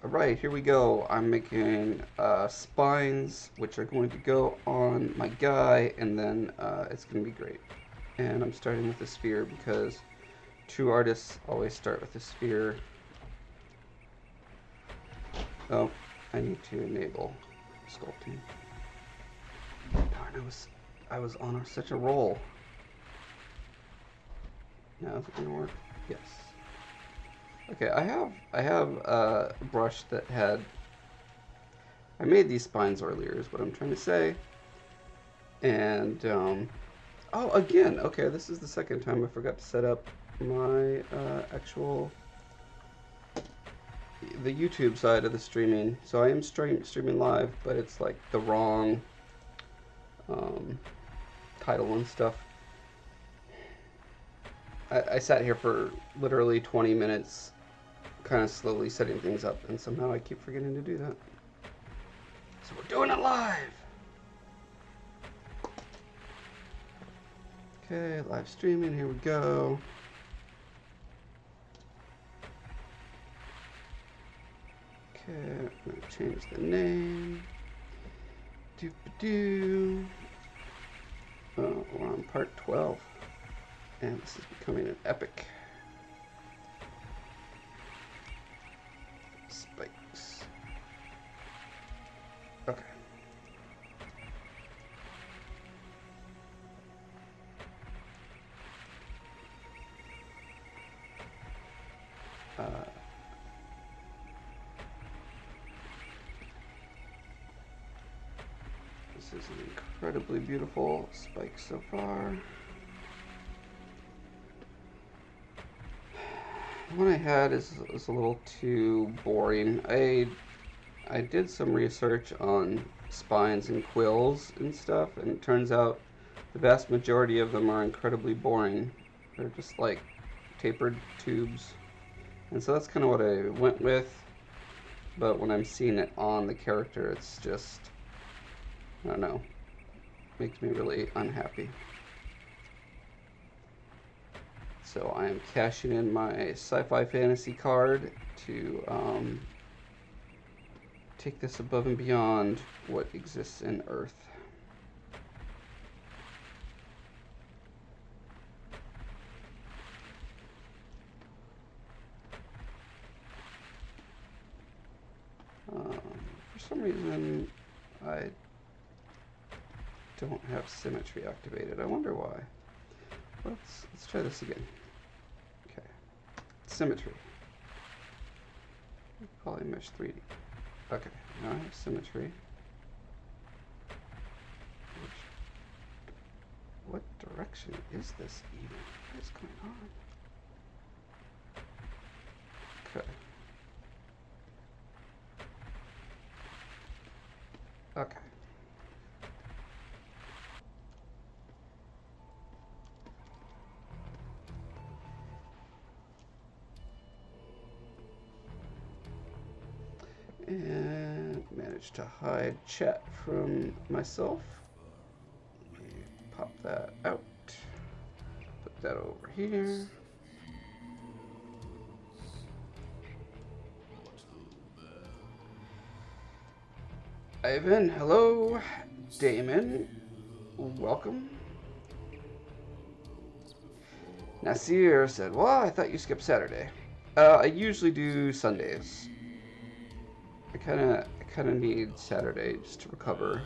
Alright, here we go. I'm making spines, which are going to go on my guy, and then it's going to be great. And I'm starting with a sphere because true artists always start with a sphere. Oh, I need to enable sculpting. Darn, I was on such a roll. Now is it going to work? Yes. Okay, I have a brush that had. I made these spines earlier, is what I'm trying to say. And oh, again, okay, this is the second time I forgot to set up my actual the YouTube side of the streaming. So I am streaming live, but it's like the wrong title and stuff. I sat here for literally 20 minutes kind of slowly setting things up, and somehow I keep forgetting to do that. So we're doing it live! Okay, live streaming, here we go. Okay, I'm gonna change the name. Doop-a-doo. Oh, we're on part 12. And this is becoming an epic. Spikes. Okay. This is an incredibly beautiful spike so far. The one I had is a little too boring. I did some research on spines and quills and stuff, and it turns out the vast majority of them are incredibly boring. They're just like tapered tubes. And so that's kind of what I went with. But when I'm seeing it on the character, it's just, I don't know, makes me really unhappy. So I am cashing in my sci-fi fantasy card to take this above and beyond what exists in Earth. For some reason, I don't have symmetry activated. I wonder why. Let's try this again. Okay, symmetry. Polymesh 3D. Okay, now I have symmetry. What direction is this even? What is going on? Okay. Okay. And manage to hide chat from myself. Pop that out. Put that over here. Ivan, hello. Damon, welcome. Nasir said, well, I thought you skipped Saturday. I usually do Sundays. I kind of need Saturday just to recover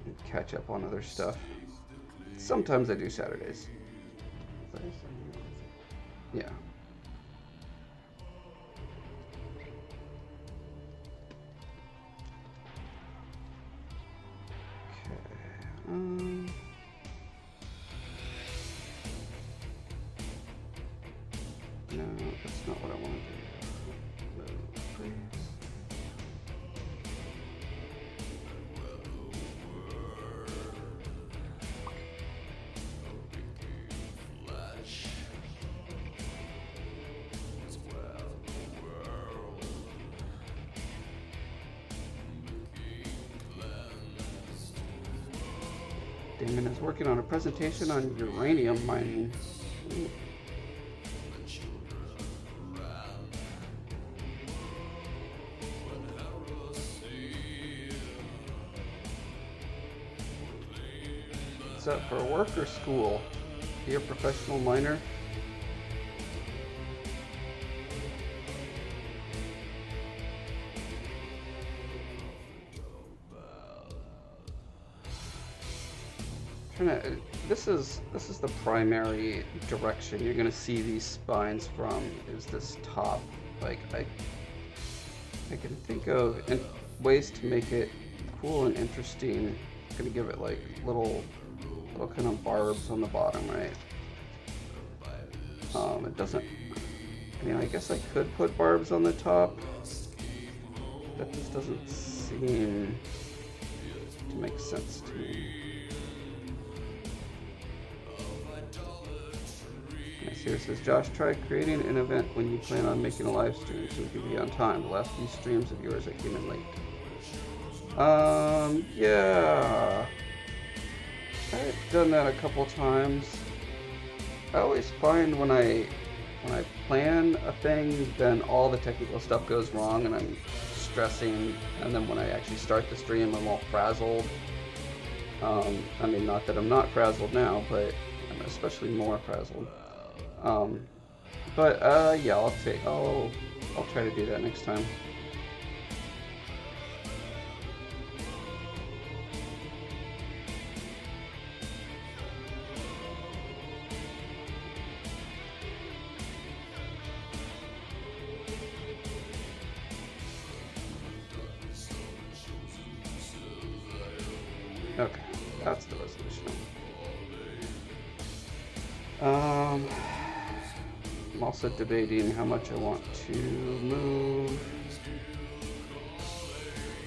and catch up on other stuff. Sometimes I do Saturdays. Yeah. Okay. No, that's not what I want to do. Damon is working on a presentation on uranium mining. set for work or school? Be a professional miner? This is the primary direction you're gonna see these spines from, is this top. Like I can think of ways to make it cool and interesting. I'm gonna give it like little kind of barbs on the bottom, right? It doesn't. I mean, I guess I could put barbs on the top. That just doesn't seem to make sense to me. Here says, Josh, try creating an event when you plan on making a live stream so we can be on time. The last few streams of yours I came in late. Yeah. I've done that a couple times. I always find when I plan a thing, then all the technical stuff goes wrong and I'm stressing, and then when I actually start the stream, I'm all frazzled. I mean, not that I'm not frazzled now, but I'm especially more frazzled. Yeah, I'll try to do that next time. Okay, that's the resolution. I'm also debating how much I want to move.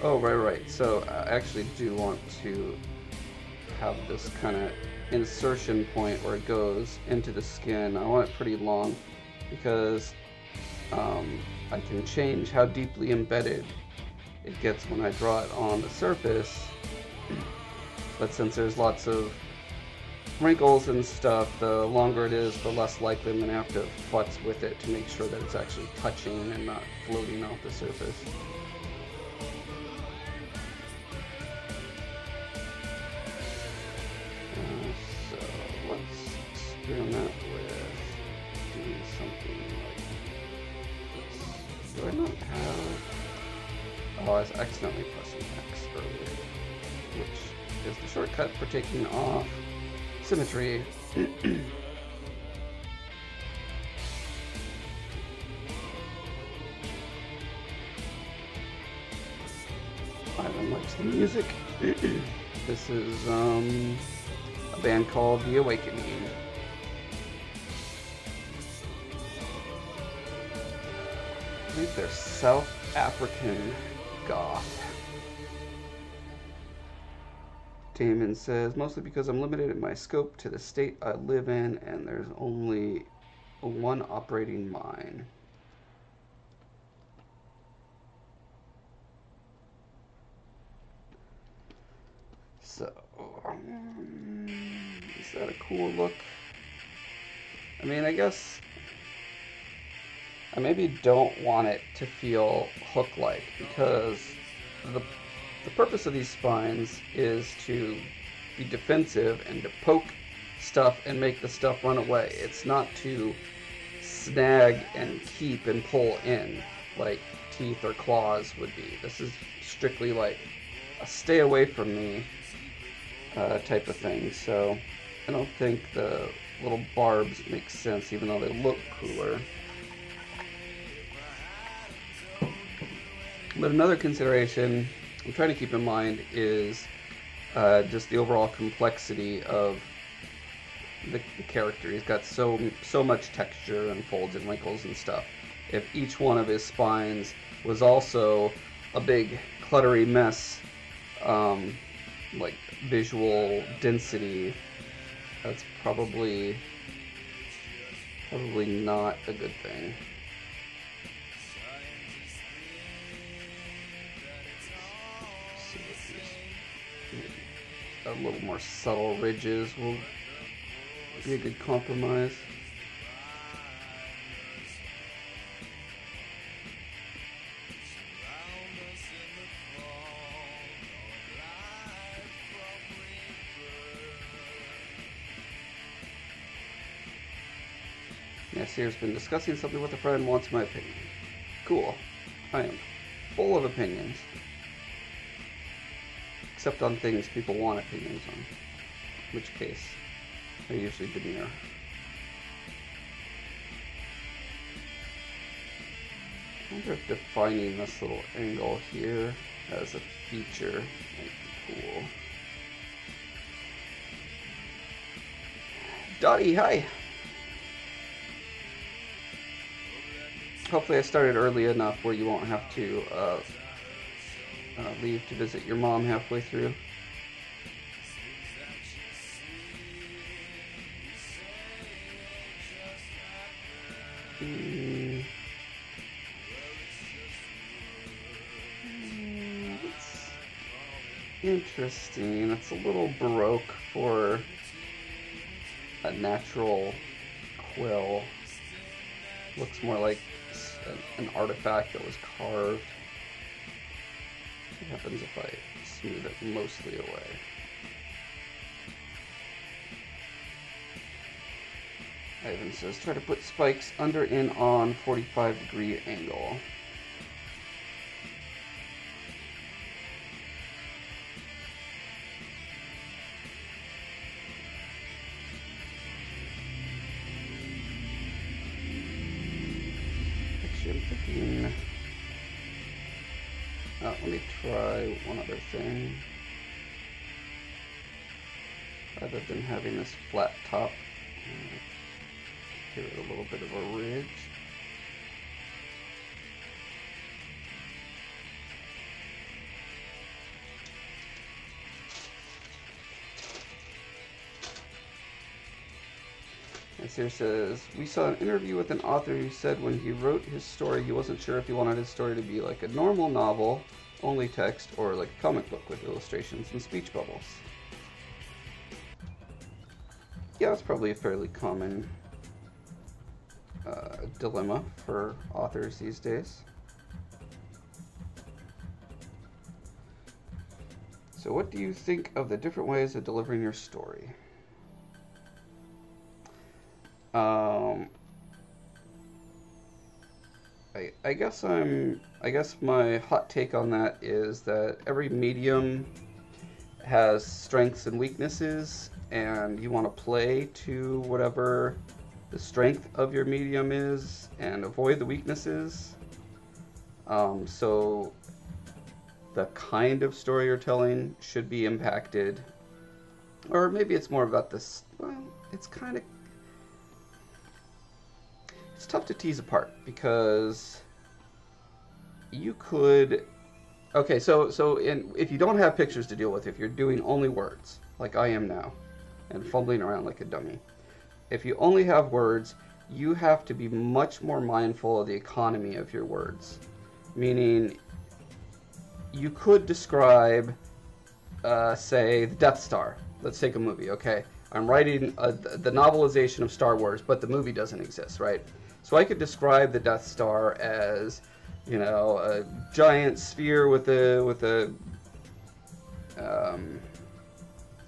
Oh, right. So I actually do want to have this kind of insertion point where it goes into the skin. I want it pretty long because I can change how deeply embedded it gets when I draw it on the surface. But since there's lots of wrinkles and stuff, the longer it is, the less likely I'm going to have to futz with it to make sure that it's actually touching and not floating off the surface. So let's experiment with doing something like this. Do I not have... Oh, I was accidentally pressing X earlier, which is the shortcut for taking off symmetry. Ivan likes the music. This is a band called The Awakening. I think they're South African goth. Damon says, mostly because I'm limited in my scope to the state I live in and there's only one operating mine. So, is that a cool look? I mean, I guess I maybe don't want it to feel hook-like because the purpose of these spines is to be defensive and to poke stuff and make the stuff run away. It's not to snag and keep and pull in like teeth or claws would be. This is strictly like a stay away from me type of thing. So I don't think the little barbs make sense, even though they look cooler. But another consideration I'm trying to keep in mind is just the overall complexity of the character. He's got so much texture and folds and wrinkles and stuff. If each one of his spines was also a big cluttery mess, like visual density, that's probably not a good thing. A little more subtle ridges will be a good compromise. see has been discussing something with a friend, wants my opinion. Cool. I am full of opinions. Except on things people want opinions on. In which case, I usually demur. I wonder if defining this little angle here as a feature might be cool. Dottie, hi! Hopefully I started early enough where you won't have to leave to visit your mom halfway through. It's interesting. It's a little baroque for a natural quill. Looks more like an artifact that was carved. What happens if I smooth it mostly away? Ivan says, try to put spikes under and on 45-degree angle. Actually, I'm thinking... let me try one other thing. Rather than having this flat top, give it a little bit of a ridge. And here says, we saw an interview with an author who said when he wrote his story, he wasn't sure if he wanted his story to be like a normal novel, only text, or like a comic book with illustrations and speech bubbles. Yeah, it's probably a fairly common dilemma for authors these days. So what do you think of the different ways of delivering your story? I guess my hot take on that is that every medium has strengths and weaknesses, and you want to play to whatever the strength of your medium is and avoid the weaknesses. So the kind of story you're telling should be impacted, or maybe it's more about this. Well, it's tough to tease apart because you could. Okay, so if you don't have pictures to deal with, if you're doing only words, like I am now, and fumbling around like a dummy, if you only have words, you have to be much more mindful of the economy of your words. Meaning, you could describe, say, the Death Star. Let's take a movie, okay? I'm writing the novelization of Star Wars, but the movie doesn't exist, right? So I could describe the Death Star as, you know, a giant sphere with a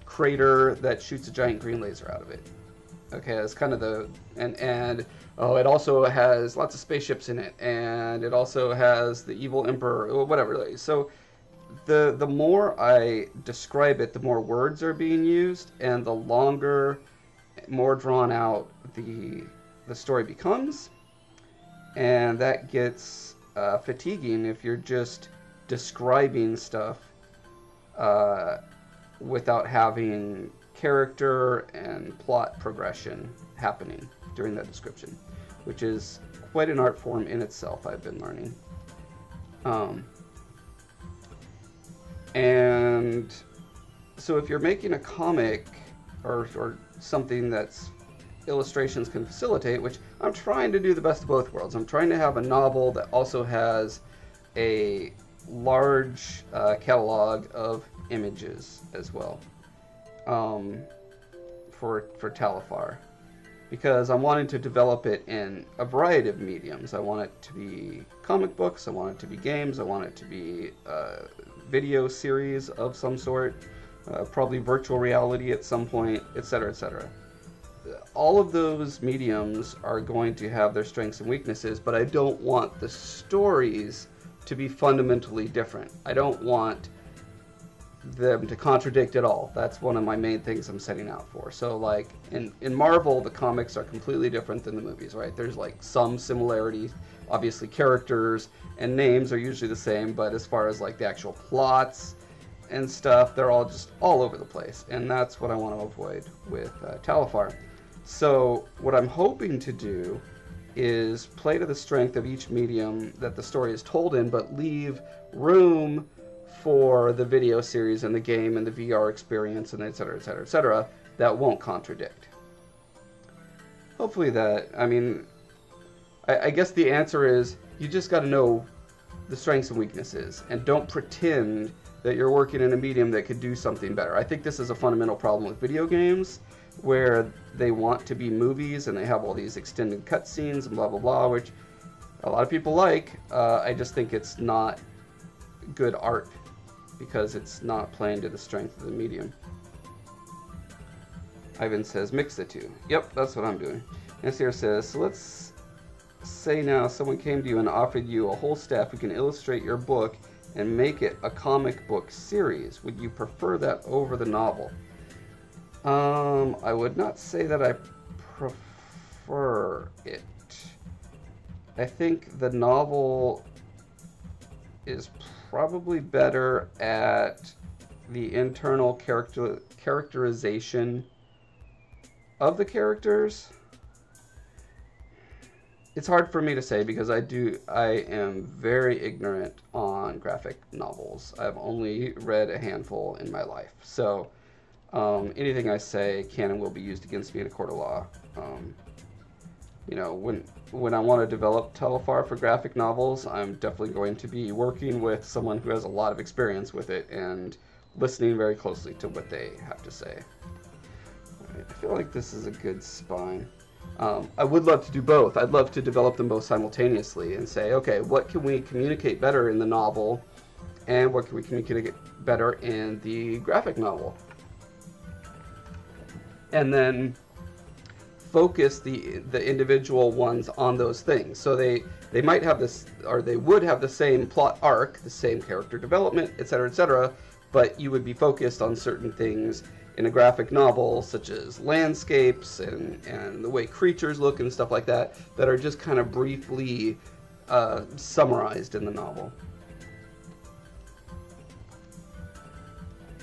crater that shoots a giant green laser out of it. Okay, that's kind of the and oh, it also has lots of spaceships in it, and it also has the evil emperor, or whatever. So the more I describe it, the more words are being used, and the longer, more drawn out the story becomes, and that gets fatiguing if you're just describing stuff without having character and plot progression happening during that description, which is quite an art form in itself, I've been learning. And so if you're making a comic or something that's illustrations can facilitate, which I'm trying to do the best of both worlds. I'm trying to have a novel that also has a large catalog of images as well for Talifar, because I'm wanting to develop it in a variety of mediums. I want it to be comic books, I want it to be games, I want it to be a video series of some sort, probably virtual reality at some point, etc., etc. all of those mediums are going to have their strengths and weaknesses, but I don't want the stories to be fundamentally different. I don't want them to contradict at all. That's one of my main things I'm setting out for. So like in Marvel, the comics are completely different than the movies, right? There's like some similarities. Obviously characters and names are usually the same, but as far as like the actual plots and stuff, they're all just all over the place. And that's what I want to avoid with Talifar. So what I'm hoping to do is play to the strength of each medium that the story is told in, but leave room for the video series and the game and the VR experience and et cetera, et cetera, et cetera, that won't contradict. Hopefully that, I mean, I guess the answer is you just got to know the strengths and weaknesses and don't pretend that you're working in a medium that could do something better. I think this is a fundamental problem with video games where they want to be movies and they have all these extended cutscenes and blah, blah, blah, which a lot of people like. I just think it's not good art because it's not playing to the strength of the medium. Ivan says, mix the two. Yep, that's what I'm doing. Nasir says, so let's say now someone came to you and offered you a whole staff who can illustrate your book and make it a comic book series. Would you prefer that over the novel? I would not say that I prefer it. I think the novel is probably better at the internal characterization of the characters. It's hard for me to say because I am very ignorant on graphic novels. I've only read a handful in my life. So anything I say can and will be used against me in a court of law. You know, when I want to develop Talifar for graphic novels, I'm definitely going to be working with someone who has a lot of experience with it and listening very closely to what they have to say. Right, I feel like this is a good spine. I would love to do both. I'd love to develop them both simultaneously and say, okay, what can we communicate better in the novel and what can we communicate better in the graphic novel? And then focus the individual ones on those things. So they might have this, or they would have the same plot arc, the same character development, etc., but you would be focused on certain things in a graphic novel, such as landscapes and the way creatures look and stuff like that, that are just kind of briefly summarized in the novel.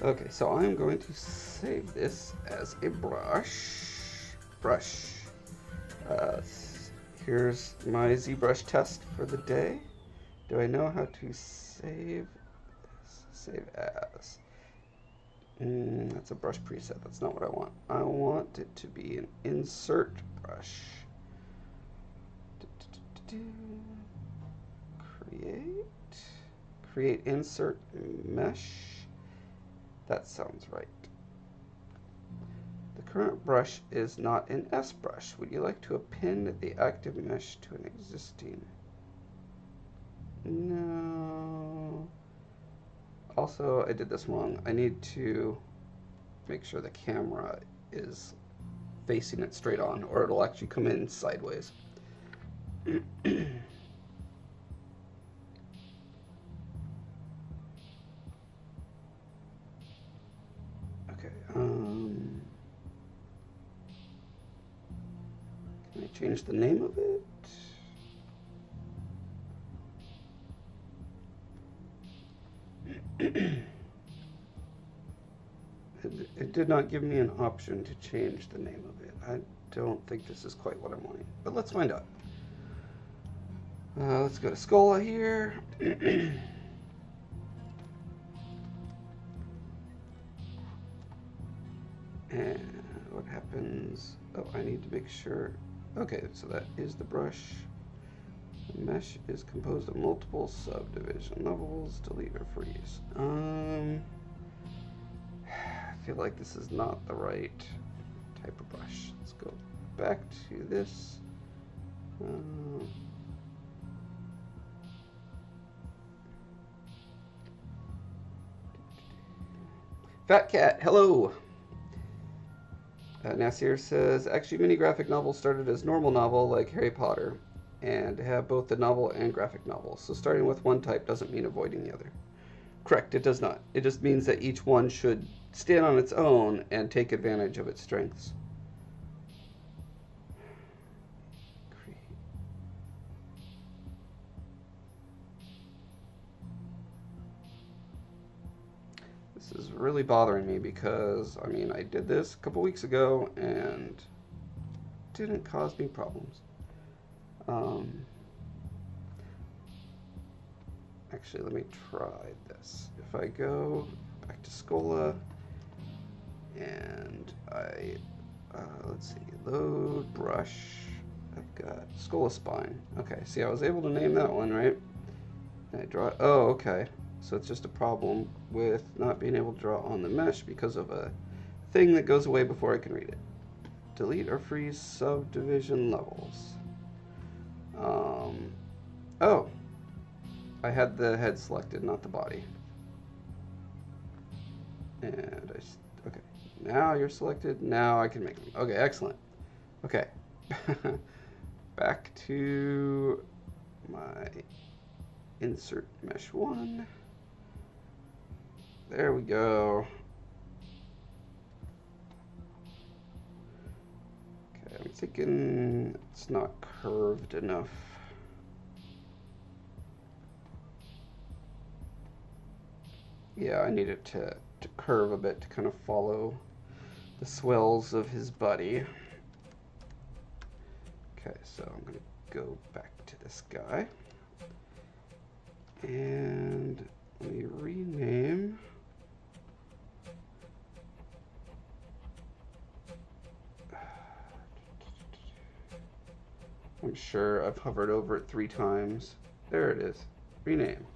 Okay, so I'm going to save this as a brush. Here's my ZBrush test for the day. Do I know how to save this? Save as. That's a brush preset. That's not what I want. I want it to be an insert brush. Create insert mesh. That sounds right. The current brush is not an Zbrush. Would you like to append the active mesh to an existing? No. Also, I did this wrong. I need to make sure the camera is facing it straight on, or it'll actually come in sideways. Okay, can I change the name of it? It did not give me an option to change the name of it. I don't think this is quite what I'm wanting, but let's find out. Let's go to Scolla here. And what happens? Oh, I need to make sure. Okay, so that is the brush. The mesh is composed of multiple subdivision levels. Delete or freeze. I feel like this is not the right type of brush. Let's go back to this. Fat Cat, hello. Nasir says, actually, many graphic novels started as normal novel like Harry Potter and have both the novel and graphic novel. So starting with one type doesn't mean avoiding the other. Correct, it does not. It just means that each one should stand on its own and take advantage of its strengths. This is really bothering me because, I mean, I did this a couple weeks ago and didn't cause me problems. Actually, let me try this. If I go back to Scolla and I, let's see, load brush, I've got Scolla spine. Okay, see, I was able to name that one, right? And I draw it. Oh, okay. So it's just a problem with not being able to draw on the mesh because of a thing that goes away before I can read it. Delete or freeze subdivision levels. Oh, I had the head selected, not the body. And okay, now you're selected. Now I can make them. Okay, excellent. Okay, back to my insert mesh one. There we go. Okay, I'm thinking it's not curved enough. Yeah, I need it to curve a bit to kind of follow the swells of his body. Okay, so I'm going to go back to this guy. And let me rename. I'm sure I've hovered over it 3 times. There it is. Rename.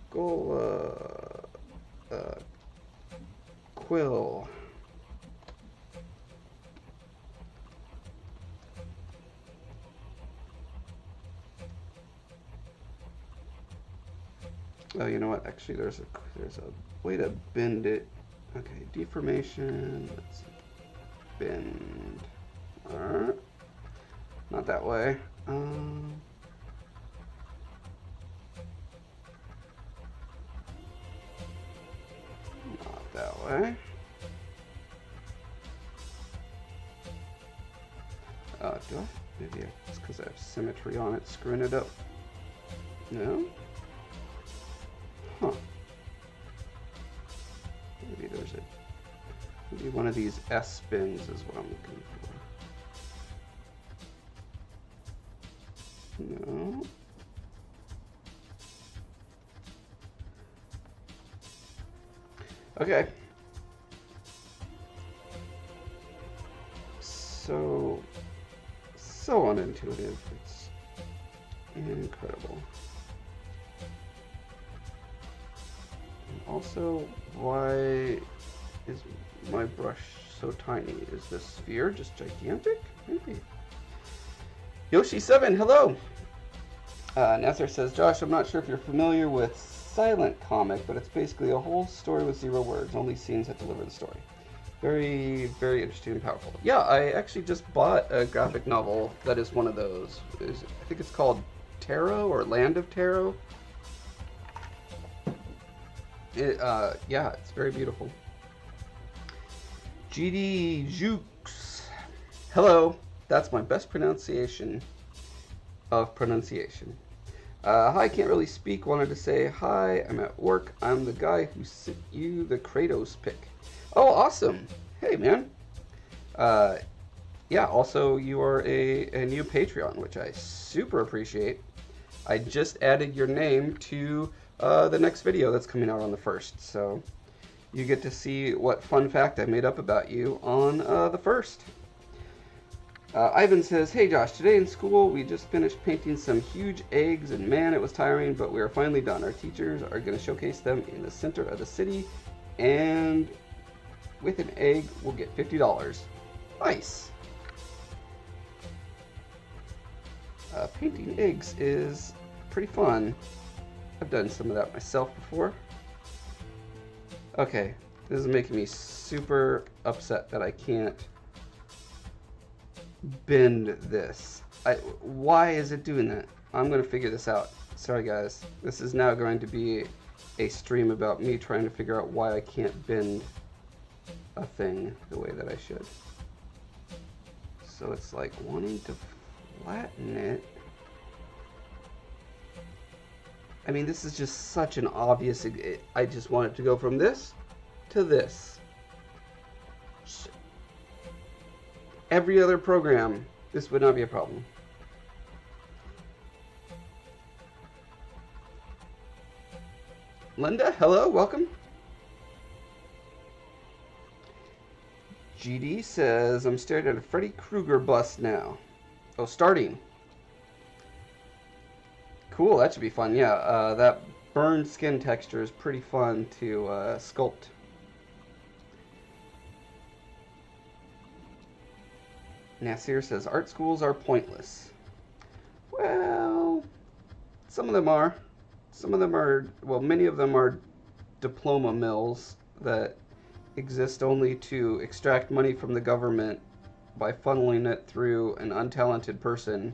Scolla. Quill. Oh, you know what? Actually, there's a way to bend it. Okay, deformation. Let's bend. Alright. Not that way. Not that way. Do I? Maybe it's because I have symmetry on it, screwing it up. No? Huh. Maybe there's maybe one of these S spins is what I'm looking for. No. Okay. So unintuitive. It's incredible. And also, why is my brush so tiny? Is the sphere just gigantic? Maybe. Yoshi7, hello! Nasser says, Josh, I'm not sure if you're familiar with silent comic, but it's basically a whole story with 0 words, only scenes that deliver the story. Very, very interesting and powerful. Yeah, I actually just bought a graphic novel that is one of those. I think it's called Tarot or Land of Tarot. Yeah, it's very beautiful. GD Jukes. Hello. That's my best pronunciation of pronunciation. Hi, can't really speak. Wanted to say hi. I'm at work. I'm the guy who sent you the Kratos pic. Oh, awesome. Hey, man. Yeah, also, you are a new Patreon, which I super appreciate. I just added your name to the next video that's coming out on the 1st. So you get to see what fun fact I made up about you on the 1st. Ivan says, hey Josh, today in school we just finished painting some huge eggs and man, it was tiring, but we are finally done. Our teachers are going to showcase them in the center of the city, and with an egg we'll get $50. Nice! Painting eggs is pretty fun. I've done some of that myself before. Okay, This is making me super upset that I can't bend this. Why is it doing that? I'm going to figure this out. Sorry guys. This is now going to be a stream about me trying to figure out why I can't bend a thing the way that I should. So it's like wanting to flatten it. I mean, this is just such an obvious... I just want it to go from this to this. Every other program, this would not be a problem. Linda, hello, welcome. GD says, I'm staring at a Freddy Krueger bust now. Oh, starting. Cool, that should be fun. Yeah, that burned skin texture is pretty fun to sculpt. Nasir says, art schools are pointless. Well, some of them are. Some of them are, well, many of them are diploma mills that exist only to extract money from the government by funneling it through an untalented person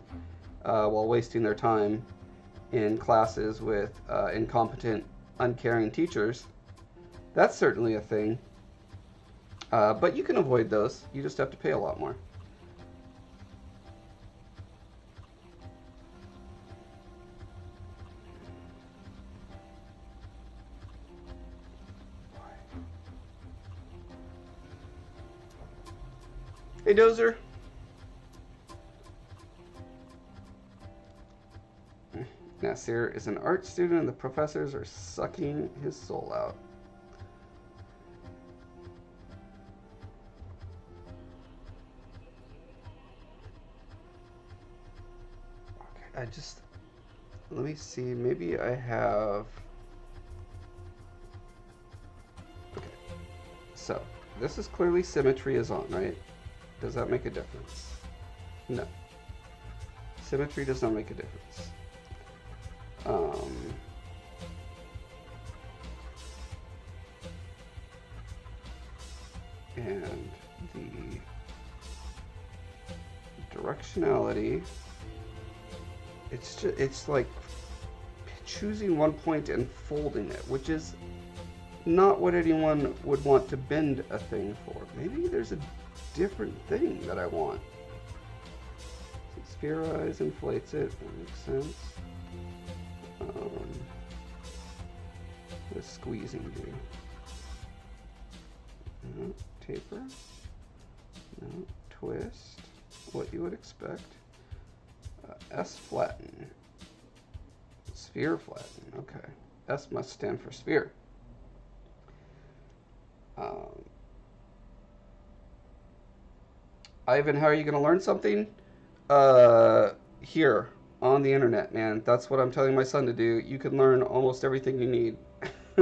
while wasting their time in classes with incompetent, uncaring teachers. That's certainly a thing. But you can avoid those. You just have to pay a lot more. Hey, Dozer. Nasir is an art student and the professors are sucking his soul out. Okay, let me see, maybe I have... Okay, so, this is clearly symmetry is on, right? Does that make a difference? No. Symmetry does not make a difference. And the directionality, it's like choosing one point and folding it, which is not what anyone would want to bend a thing for. Maybe there's a different thing that I want. So sphereize, inflates it, that makes sense. What does squeezing do? No, taper. No, twist. What you would expect. S flatten. Sphere flatten, okay. S must stand for sphere. Ivan, how are you going to learn something? Here, on the internet, man. That's what I'm telling my son to do. You can learn almost everything you need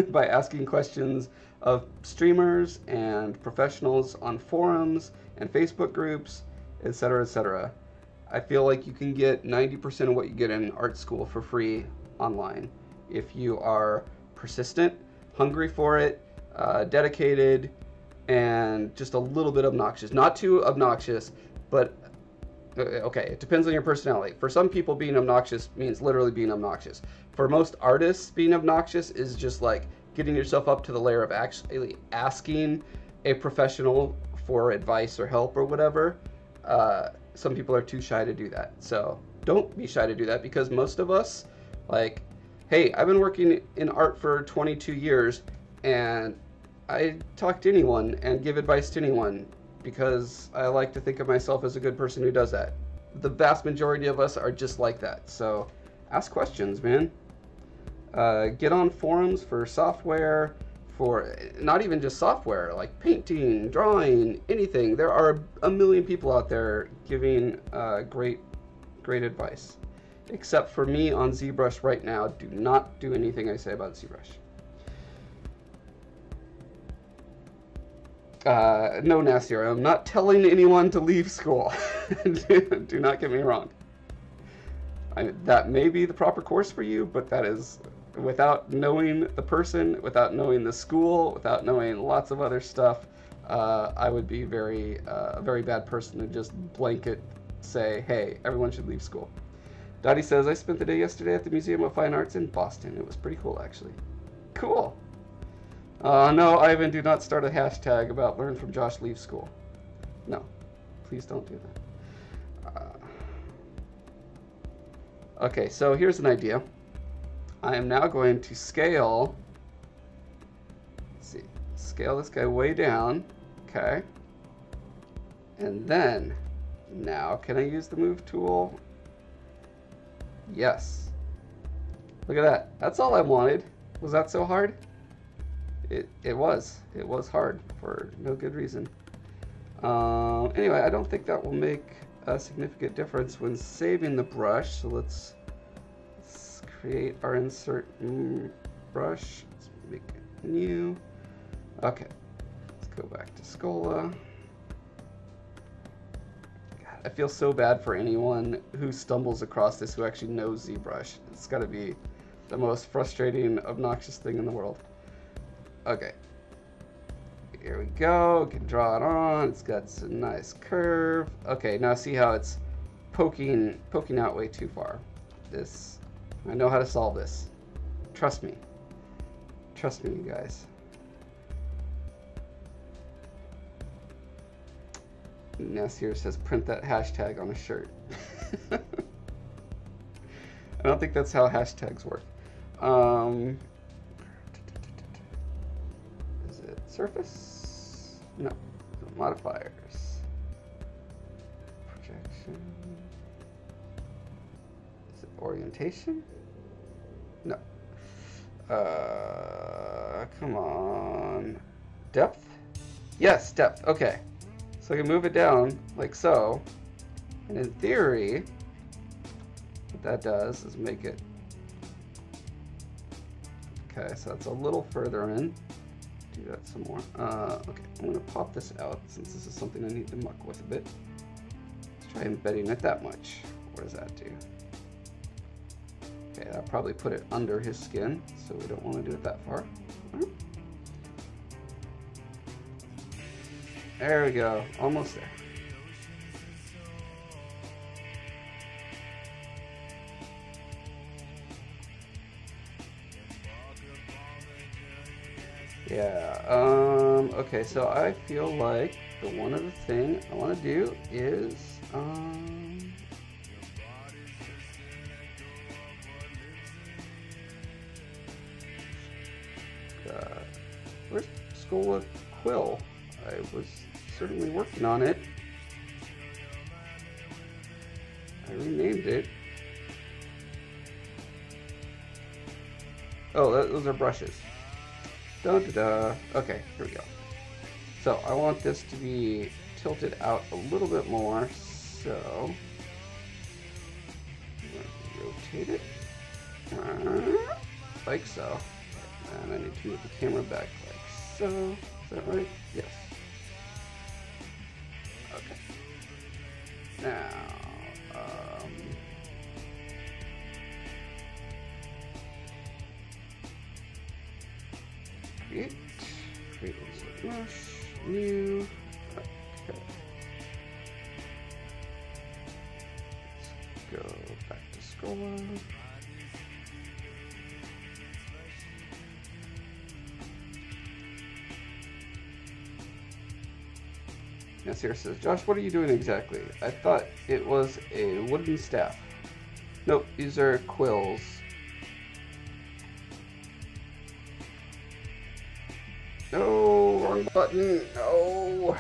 by asking questions of streamers and professionals on forums and Facebook groups, etc., etc. I feel like you can get 90% of what you get in art school for free online if you are persistent, hungry for it, dedicated, and just a little bit obnoxious. Not too obnoxious, but okay, it depends on your personality. For some people, being obnoxious means literally being obnoxious. For most artists, being obnoxious is just like getting yourself up to the layer of actually asking a professional for advice or help or whatever. Some people are too shy to do that. So don't be shy to do that, because most of us, like, hey, I've been working in art for 22 years and I talk to anyone and give advice to anyone because I like to think of myself as a good person who does that. The vast majority of us are just like that. So ask questions, man. Get on forums for software, for not even just software, like painting, drawing, anything. There are a million people out there giving great advice. Except for me on Zbrush right now. Do not do anything I say about Zbrush. No, Nasir, I'm not telling anyone to leave school. Do not get me wrong. That may be the proper course for you, but that is without knowing the person, without knowing the school, without knowing lots of other stuff, I would be a very bad person to just blanket say, hey, everyone should leave school. Dottie says, I spent the day yesterday at the Museum of Fine Arts in Boston. It was pretty cool, actually. Cool. No, Ivan, do not start a hashtag about learn from Josh, leave school. No, please don't do that. Okay, so here's an idea. I am now going to scale, let's see, scale this guy way down, okay. And then, now can I use the move tool? Yes. Look at that. That's all I wanted. Was that so hard? It was. It was hard for no good reason. Anyway, I don't think that will make a significant difference when saving the brush. So let's create our insert brush. Let's make it new. Okay. Let's go back to Scolla. God, I feel so bad for anyone who stumbles across this who actually knows ZBrush. It's got to be the most frustrating, obnoxious thing in the world. Okay, here we go. Can draw it on. It's got some nice curve. Okay, now see how it's poking out way too far. This, I know how to solve this. Trust me. Trust me, you guys. Nasir says print that hashtag on a shirt. I don't think that's how hashtags work. Surface? No. Modifiers. Projection. Is it orientation? No. Come on. Depth? Yes, depth. Okay. So I can move it down like so. And in theory, what that does is make it. Okay, so that's a little further in. Do that some more. Okay, I'm going to pop this out since this is something I need to muck with a bit. Let's try embedding it that much. What does that do? Okay, that'll probably put it under his skin, so we don't want to do it that far. Right. There we go, almost there. Yeah, okay, so I feel like the one other thing I want to do is, where's Scolla Quill? I was certainly working on it. I renamed it. Oh, those are brushes. Da-da-da. Okay, here we go. So I want this to be tilted out a little bit more, so rotate it like so. And I need to move the camera back like so. Is that right? Yes. Okay. Now, create Zbrush, new. Okay. Let's go back to Scolla. Nasir says, Josh, what are you doing exactly? I thought it was a wooden staff. Nope, these are quills. No, wrong button. No.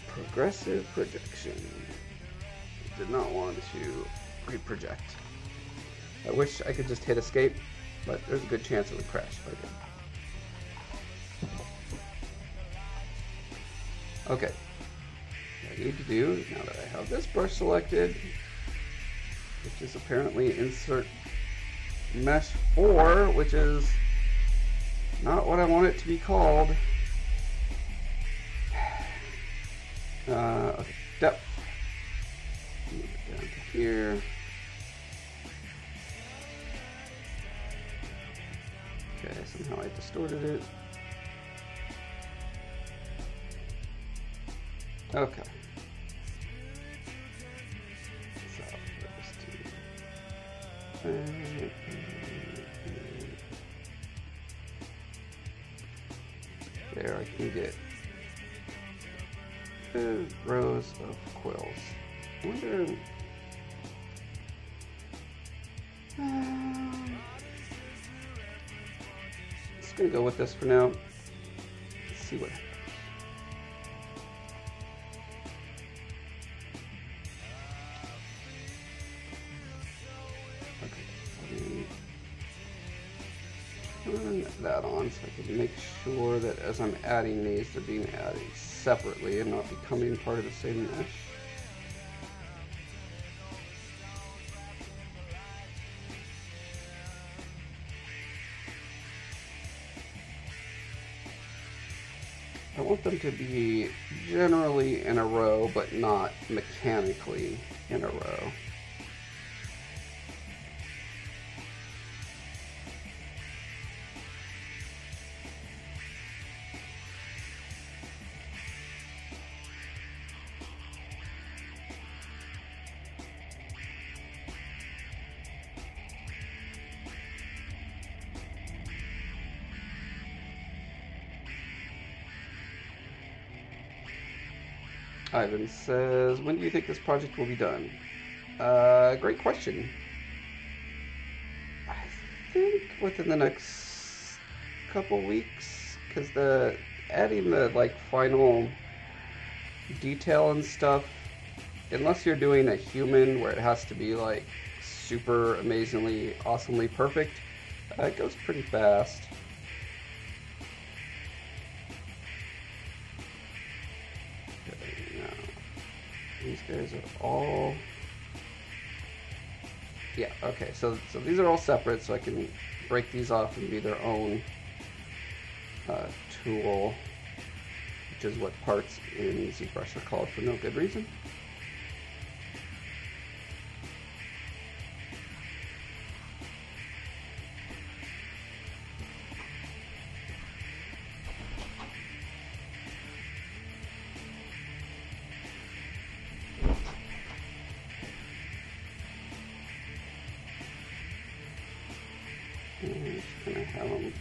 Progressive projection. Did not want to reproject. I wish I could just hit escape, but there's a good chance it would crash if I did. Okay. What I need to do, now that I have this brush selected, which is apparently insert mesh 4, which is not what I want it to be called. Okay, depth. Move it down to here. distorted it. Okay. So there I can get rows of quills. I wonder. Just gonna go with this for now. Let's see what happens. Turn that on so I can make sure that as I'm adding these, they're being added separately and not becoming part of the same mesh. I want them to be generally in a row, but not mechanically in a row. Ivan says, when do you think this project will be done? Great question. I think within the next couple weeks, because adding the like final detail and stuff, unless you're doing a human where it has to be like super amazingly, awesomely perfect, it goes pretty fast. These guys are all, yeah, okay, so these are all separate, so I can break these off and be their own tool, which is what parts in Zbrush are called for no good reason. And just gonna have them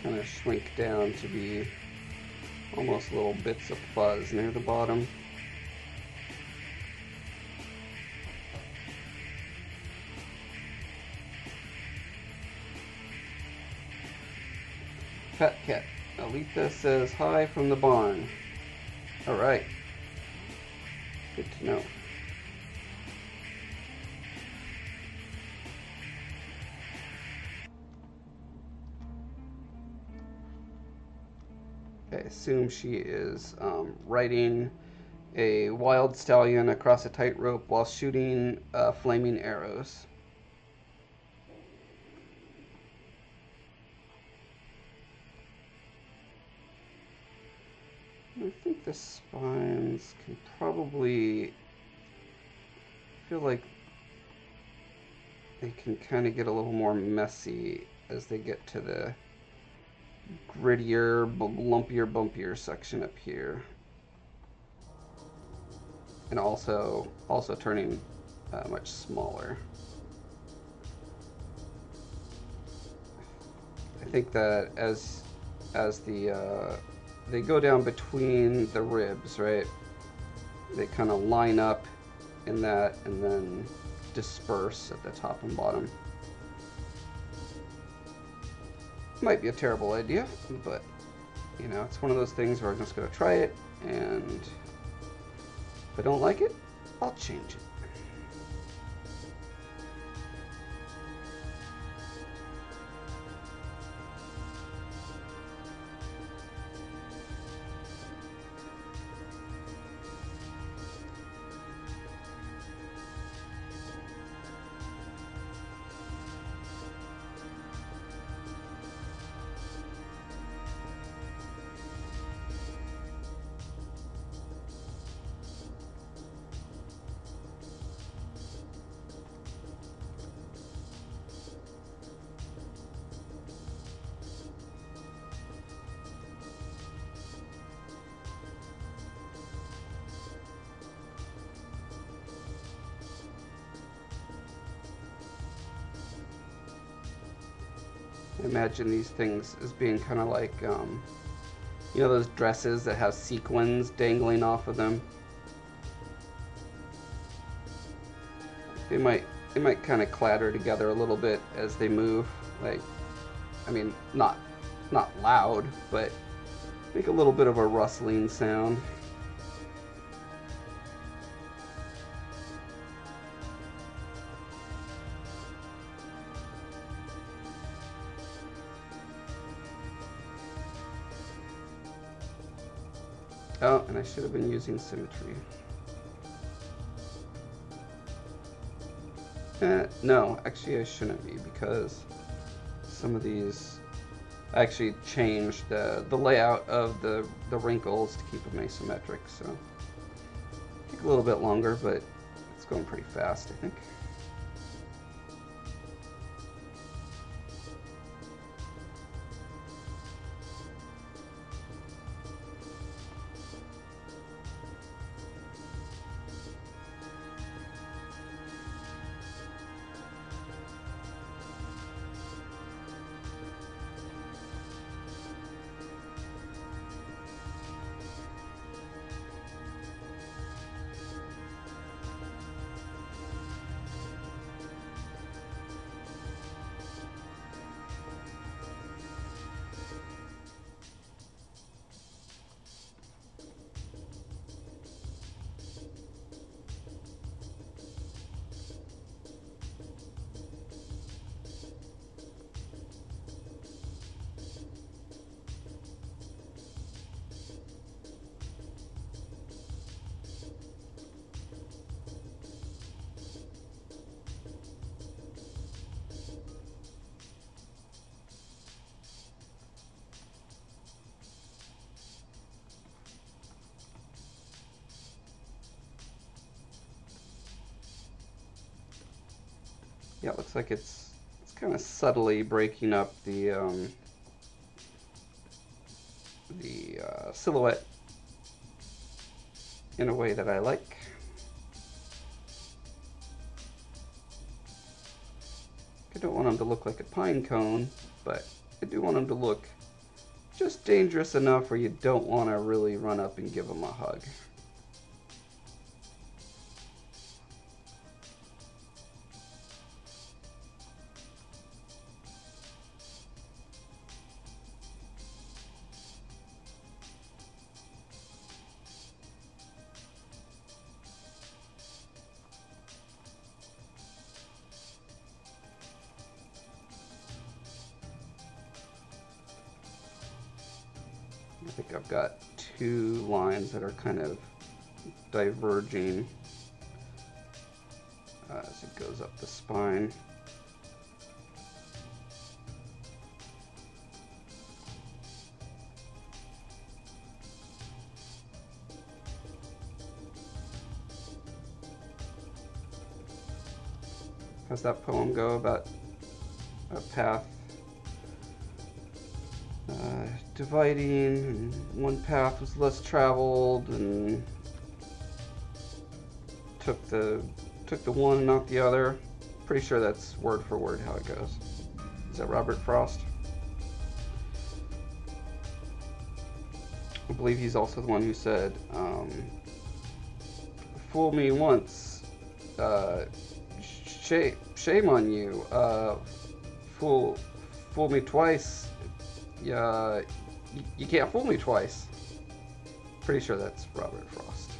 kind of shrink down to be almost little bits of fuzz near the bottom. Fat Cat Alita says hi from the barn. Alright. Good to know. I assume she is riding a wild stallion across a tightrope while shooting flaming arrows. I think the spines can probably feel like they can kind of get a little more messy as they get to the grittier, lumpier, bumpier section up here, and also turning much smaller. I think that as they go down between the ribs, right? They kind of line up in that and then disperse at the top and bottom. Might be a terrible idea, but you know, it's one of those things where I'm just gonna try it, and if I don't like it, I'll change it. imagine these things as being kind of like, you know, those dresses that have sequins dangling off of them. They might kind of clatter together a little bit as they move. Like, I mean, not loud, but make a little bit of a rustling sound. Oh, and I should have been using symmetry. No, actually I shouldn't be, because some of these I actually changed the layout of the wrinkles to keep them asymmetric, so take a little bit longer, but it's going pretty fast, I think. Yeah, it looks like it's kind of subtly breaking up the silhouette in a way that I like. I don't want them to look like a pine cone, but I do want them to look just dangerous enough where you don't want to really run up and give them a hug. I think I've got two lines that are kind of diverging as it goes up the spine. How's that poem go about a path dividing, and one path was less traveled, and took the one, not the other? Pretty sure that's word for word how it goes. Is that Robert Frost? I believe he's also the one who said, "Fool me once, shame on you. Fool me twice. You can't fool me twice." Pretty sure that's Robert Frost.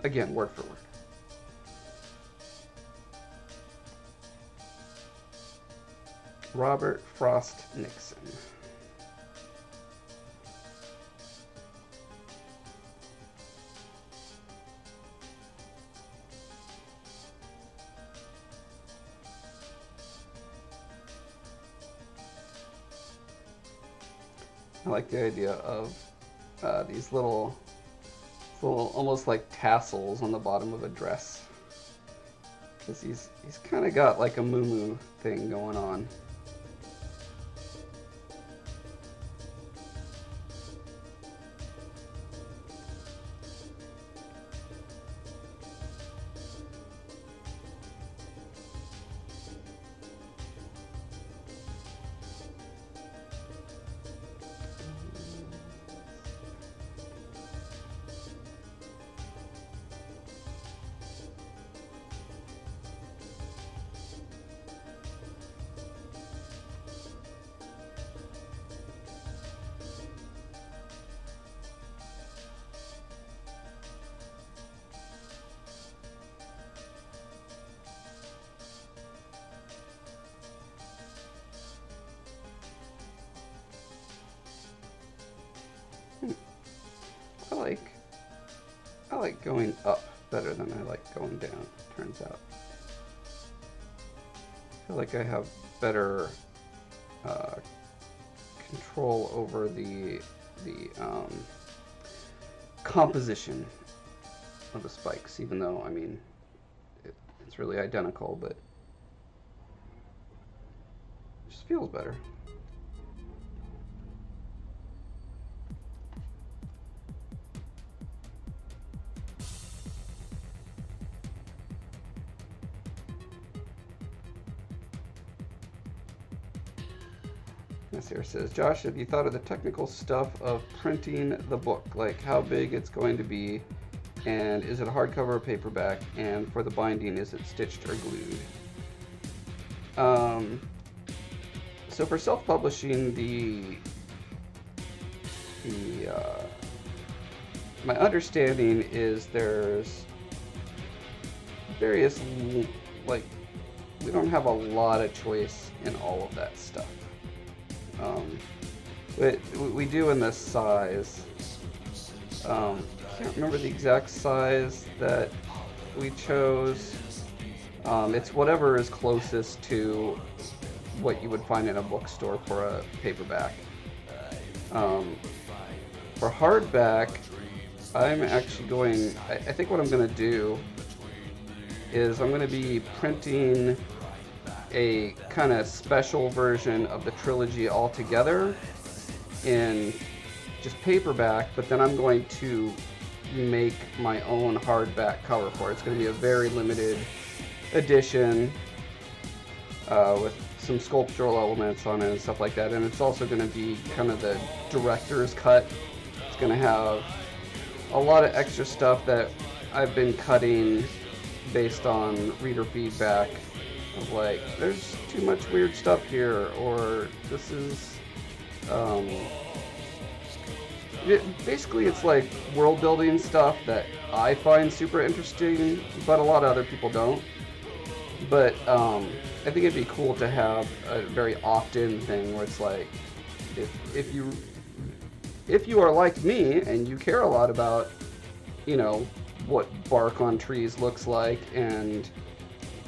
Again, word for word. Robert Frost Nixon. I like the idea of these little almost like tassels on the bottom of a dress, because he's kind of got like a moo-moo thing going on. like going up better than I like going down, turns out. I feel like I have better control over the composition of the spikes, even though, I mean, it's really identical, but it just feels better. Nasir says, Josh, have you thought of the technical stuff of printing the book? Like how big it's going to be, and is it a hardcover or paperback? And for the binding, is it stitched or glued? So for self-publishing, my understanding is there's various, like, we don't have a lot of choice in all of that stuff. But we do in the size. Can't remember the exact size that we chose. It's whatever is closest to what you would find in a bookstore for a paperback. For hardback, I'm actually going, I think what I'm going to do is I'm going to be printing a kind of special version of the trilogy altogether in just paperback, but then I'm going to make my own hardback cover for it. It's going to be a very limited edition with some sculptural elements on it and stuff like that, and it's also going to be kind of the director's cut. It's going to have a lot of extra stuff that I've been cutting based on reader feedback of like, there's too much weird stuff here, or this is basically it's like world building stuff that I find super interesting, but a lot of other people don't. But I think it'd be cool to have a very opt-in thing where it's like, if you are like me and you care a lot about, you know, what bark on trees looks like, and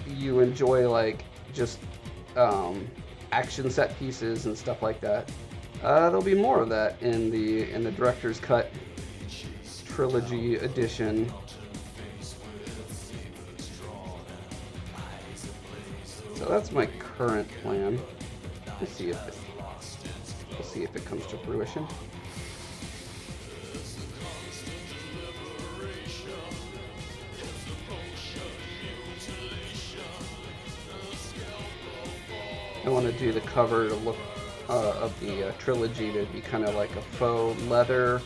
you enjoy like just action set pieces and stuff like that, there'll be more of that in the director's cut trilogy edition. So that's my current plan. We'll see if it comes to fruition. I want to do the cover to look of the trilogy to be kind of like a faux leather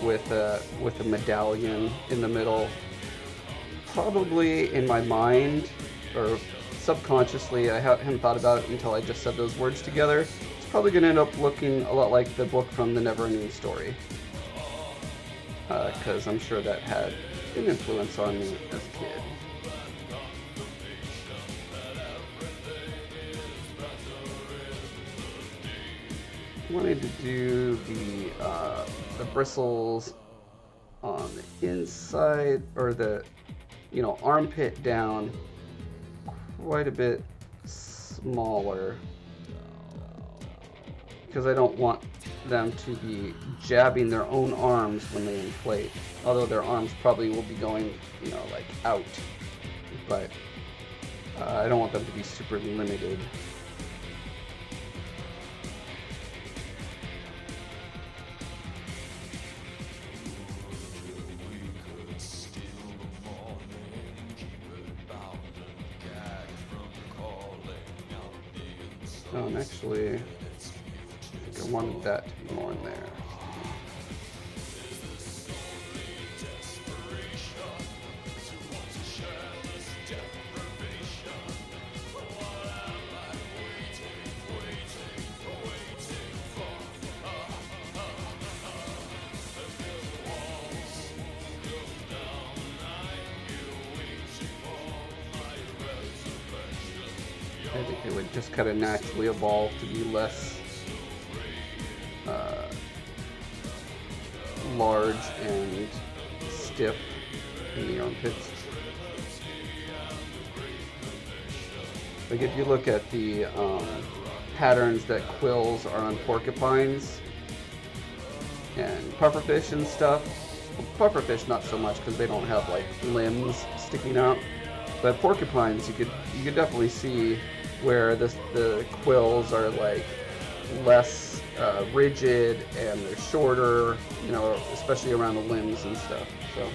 with a medallion in the middle. Probably in my mind, or subconsciously, I hadn't thought about it until I just said those words together. It's probably going to end up looking a lot like the book from the Never-Ending Story, because I'm sure that had an influence on me as a kid. I wanted to do the bristles on the inside, or the, you know, armpit down, quite a bit smaller, because I don't want them to be jabbing their own arms when they inflate, although their arms probably will be going, you know, like out, but I don't want them to be super limited. Oh, and actually, I think I wanted that to be more in there. I think it would just kind of naturally evolve to be less large and stiff. in the armpits. Like if you look at the patterns that quills are on porcupines and pufferfish and stuff. Well, pufferfish not so much because they don't have like limbs sticking out, but porcupines you could definitely see where the quills are like less rigid and they're shorter, you know, especially around the limbs and stuff. So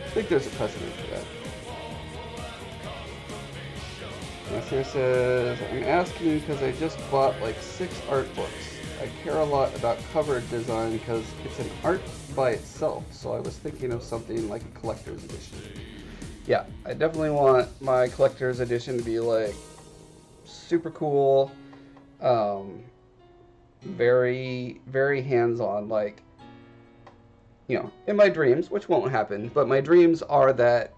I think there's a precedent for that. Next here says, I'm asking because I just bought like 6 art books. I care a lot about cover design because it's an art by itself, so I was thinking of something like a collector's edition. Yeah, I definitely want my collector's edition to be like super cool, very, very hands-on, like, you know, in my dreams, which won't happen, but my dreams are that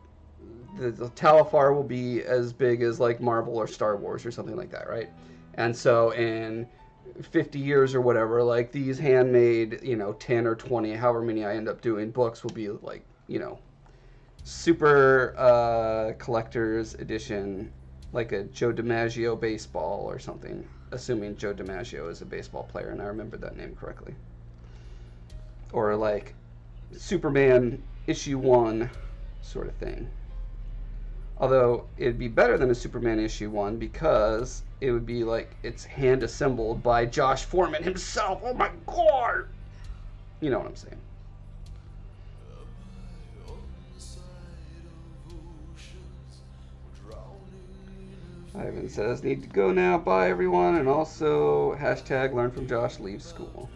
the Talifar will be as big as like Marvel or Star Wars or something like that, right? And so in 50 years or whatever, like these handmade, you know, 10 or 20, however many I end up doing, books will be like, you know, super collector's edition, like a Joe DiMaggio baseball or something, assuming Joe DiMaggio is a baseball player and I remember that name correctly. Or like Superman issue 1 sort of thing. Although it'd be better than a Superman issue 1 because it would be like it's hand assembled by Josh Foreman himself. Oh my god! You know what I'm saying. Ivan says, need to go now. Bye everyone. And also hashtag learn from Josh, leave school.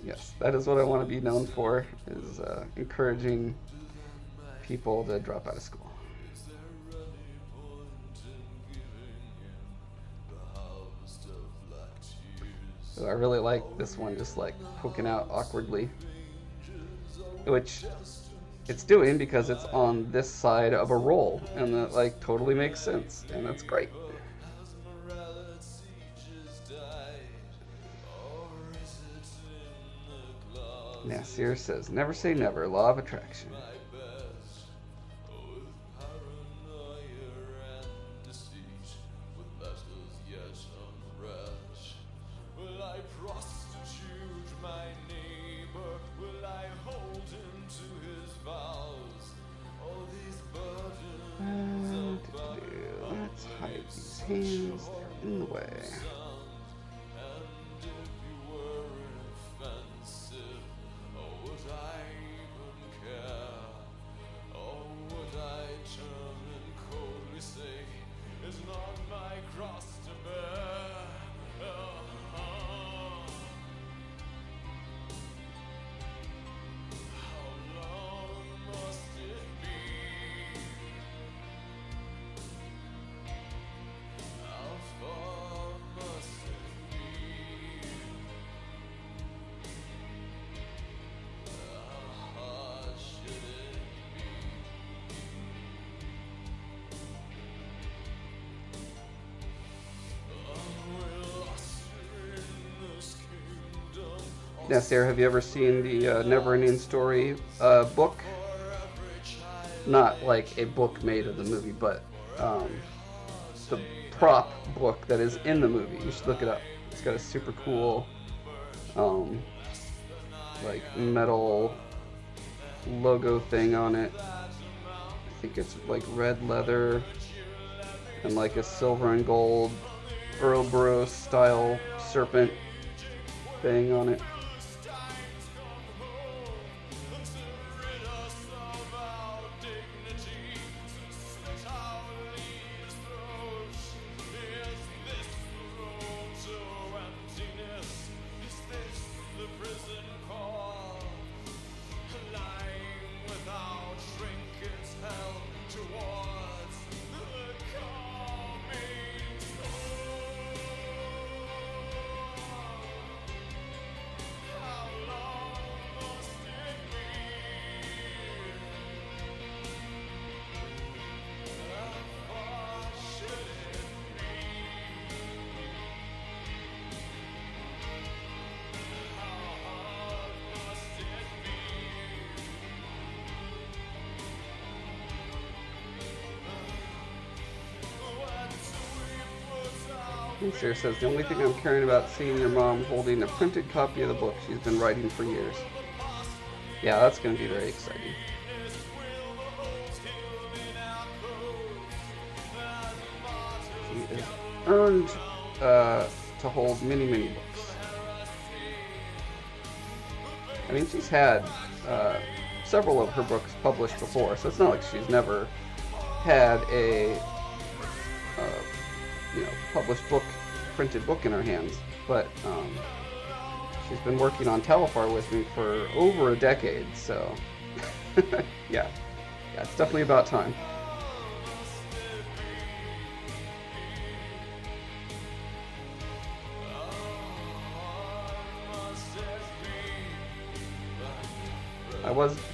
Yes, that is what I want to be known for, is encouraging people to drop out of school. So I really like this one just like poking out awkwardly, which it's doing because it's on this side of a roll, and that like totally makes sense, and that's great. Nasir says, never say never, law of attraction. Let's hide these hands, they're in the way. Now, Sarah, have you ever seen the Never-Ending Story book? Not like a book made of the movie, but the prop book that is in the movie. You should look it up. It's got a super cool, like metal logo thing on it. I think it's like red leather and like a silver and gold Ouroboros style serpent thing on it. And Sarah says, the only thing I'm caring about seeing your mom holding a printed copy of the book she's been writing for years. Yeah, that's going to be very exciting. She is earned to hold many, many books. I mean, she's had several of her books published before, so it's not like she's never had a published book, printed book in her hands. But she's been working on Talifar with me for over a decade, so yeah, it's definitely about time.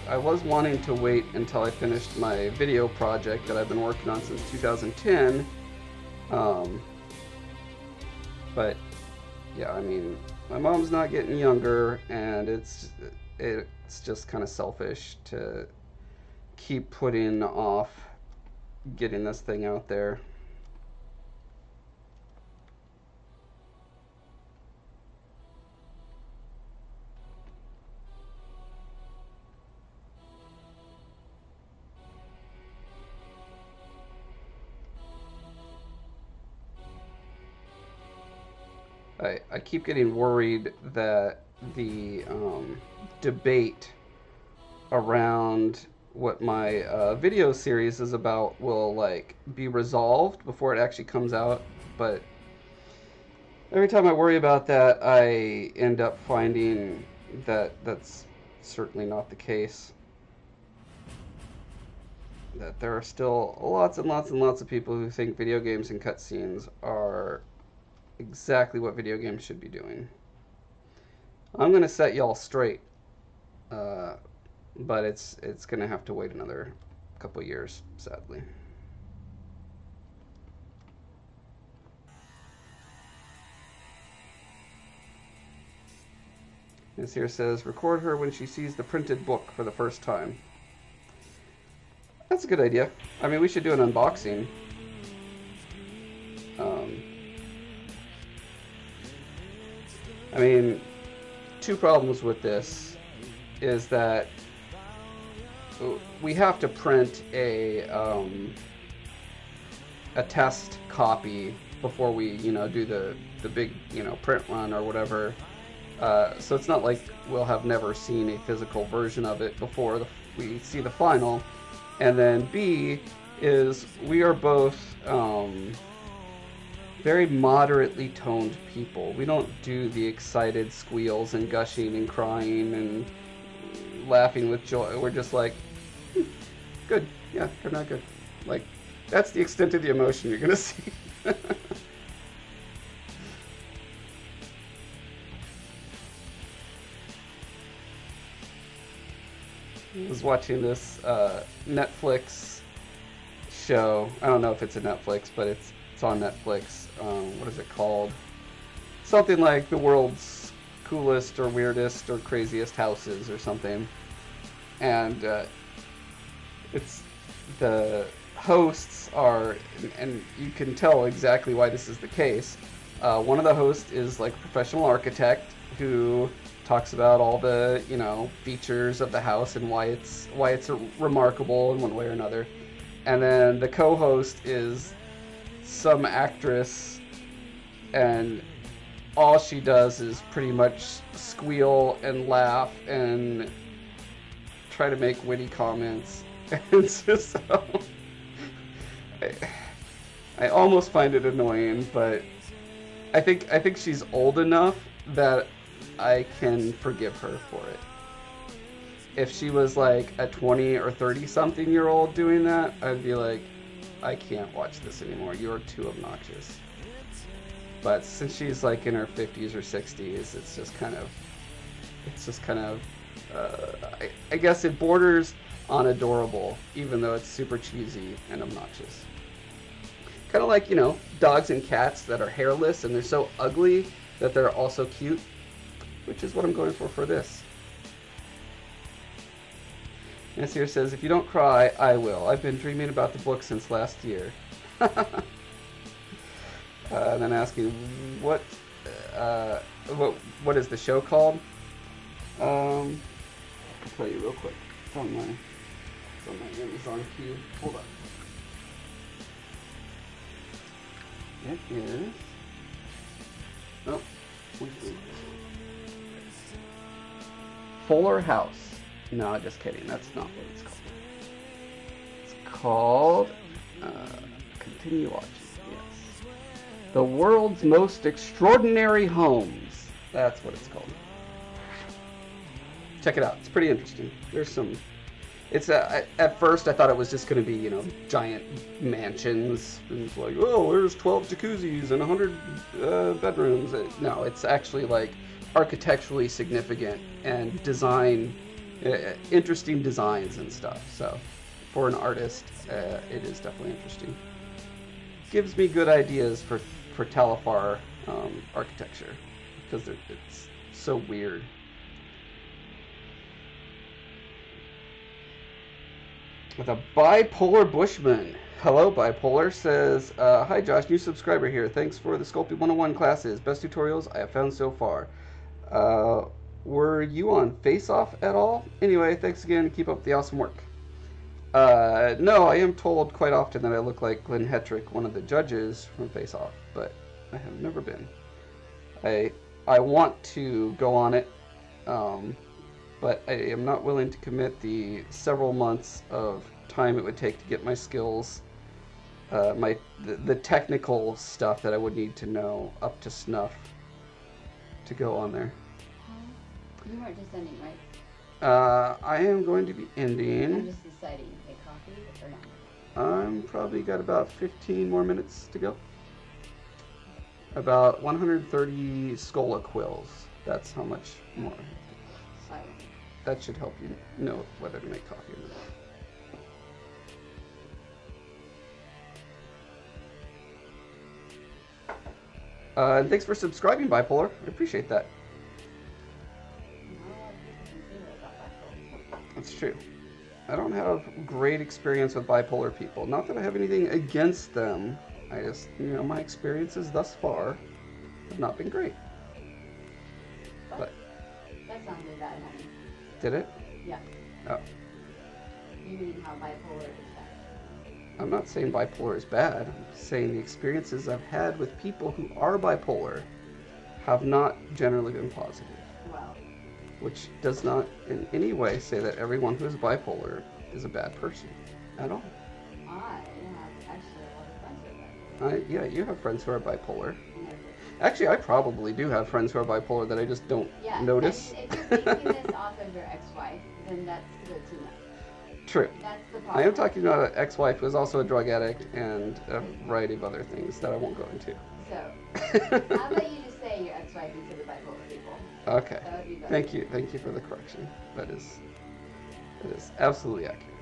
I was wanting to wait until I finished my video project that I've been working on since 2010. But yeah, I mean, my mom's not getting younger, and it's just kind of selfish to keep putting off getting this thing out there. I keep getting worried that the debate around what my video series is about will like be resolved before it actually comes out, but every time I worry about that, I end up finding that that's certainly not the case. That there are still lots and lots and lots of people who think video games and cutscenes are exactly what video games should be doing. I'm gonna set y'all straight, but it's gonna have to wait another couple years, sadly. This here says, record her when she sees the printed book for the first time. That's a good idea. I mean, we should do an unboxing. I mean, two problems with this is that we have to print a test copy before we, do the big, print run or whatever. So it's not like we'll have never seen a physical version of it before we see the final. And then B is we are both very moderately toned people. We don't do the excited squeals and gushing and crying and laughing with joy. We're just like, good, yeah, good, not good. Like, that's the extent of the emotion you're gonna see. I was watching this Netflix show. I don't know if it's a Netflix, but it's on Netflix. What is it called? Something like the world's coolest or weirdest or craziest houses or something. And it's the hosts are, and you can tell exactly why this is the case. One of the hosts is like a professional architect who talks about all the features of the house and why it's remarkable in one way or another. And then the co-host is some actress, and all she does is pretty much squeal and laugh and try to make witty comments. And it's just so I almost find it annoying, but I think she's old enough that I can forgive her for it. If she was like a 20 or 30 something year old doing that, I'd be like, I can't watch this anymore. You're too obnoxious. But since she's like in her 50s or 60s, it's just kind of, I guess it borders on adorable, even though it's super cheesy and obnoxious. Kind of like, dogs and cats that are hairless and they're so ugly that they're also cute, which is what I'm going for this. Nancy here says, if you don't cry, I will. I've been dreaming about the book since last year. And then asking what what is the show called? I'll tell you real quick. It's on my Amazon queue. Hold on. It is. Oh, Fuller House. No, just kidding. That's not what it's called. It's called. Continue watching. Yes. The World's Most Extraordinary Homes. That's what it's called. Check it out. It's pretty interesting. There's some. It's at first I thought it was just going to be, you know, giant mansions. And it's like, oh, there's 12 jacuzzis and 100 bedrooms. No, it's actually like architecturally significant and interesting designs and stuff. So for an artist, it is definitely interesting. Gives me good ideas for Talifar architecture because it's so weird. With a bipolar Bushman. Hello, bipolar. Says, hi Josh, new subscriber here. Thanks for the Sculpting 101 classes. Best tutorials I have found so far. Were you on Face Off at all? Anyway, thanks again. Keep up the awesome work. No, I am told quite often that I look like Glenn Hetrick, one of the judges from Face Off, but I have never been. I want to go on it. But I am not willing to commit the several months of time it would take to get my skills, the technical stuff that I would need to know up to snuff to go on there. You weren't just ending, right? I am going to be ending. I'm just deciding, a coffee or not? I'm probably got about 15 more minutes to go. About 130 Scolla quills. That's how much more. That should help you know whether to make coffee or not. And thanks for subscribing, Bipolar. I appreciate that. That's true. I don't have great experience with bipolar people. Not that I have anything against them. I just, you know, my experiences thus far have not been great. But that sounded bad, honey. Did it? Yeah. Oh. You mean how bipolar is bad? I'm not saying bipolar is bad. I'm saying the experiences I've had with people who are bipolar have not generally been positive. Well. Which does not in any way say that everyone who is bipolar is a bad person at all. I have actually a lot of friends who are bipolar. Yeah, you have friends who are bipolar. Actually, I probably do have friends who are bipolar that I just don't notice. If you're basing this off of your ex-wife, then that's good to know. True. That's the problem. I am talking about an ex-wife who is also a drug addict and a variety of other things that I won't go into. So, how about you just say your ex-wife instead of bipolar people? Okay. That would be better. Thank you for the correction. That is absolutely accurate.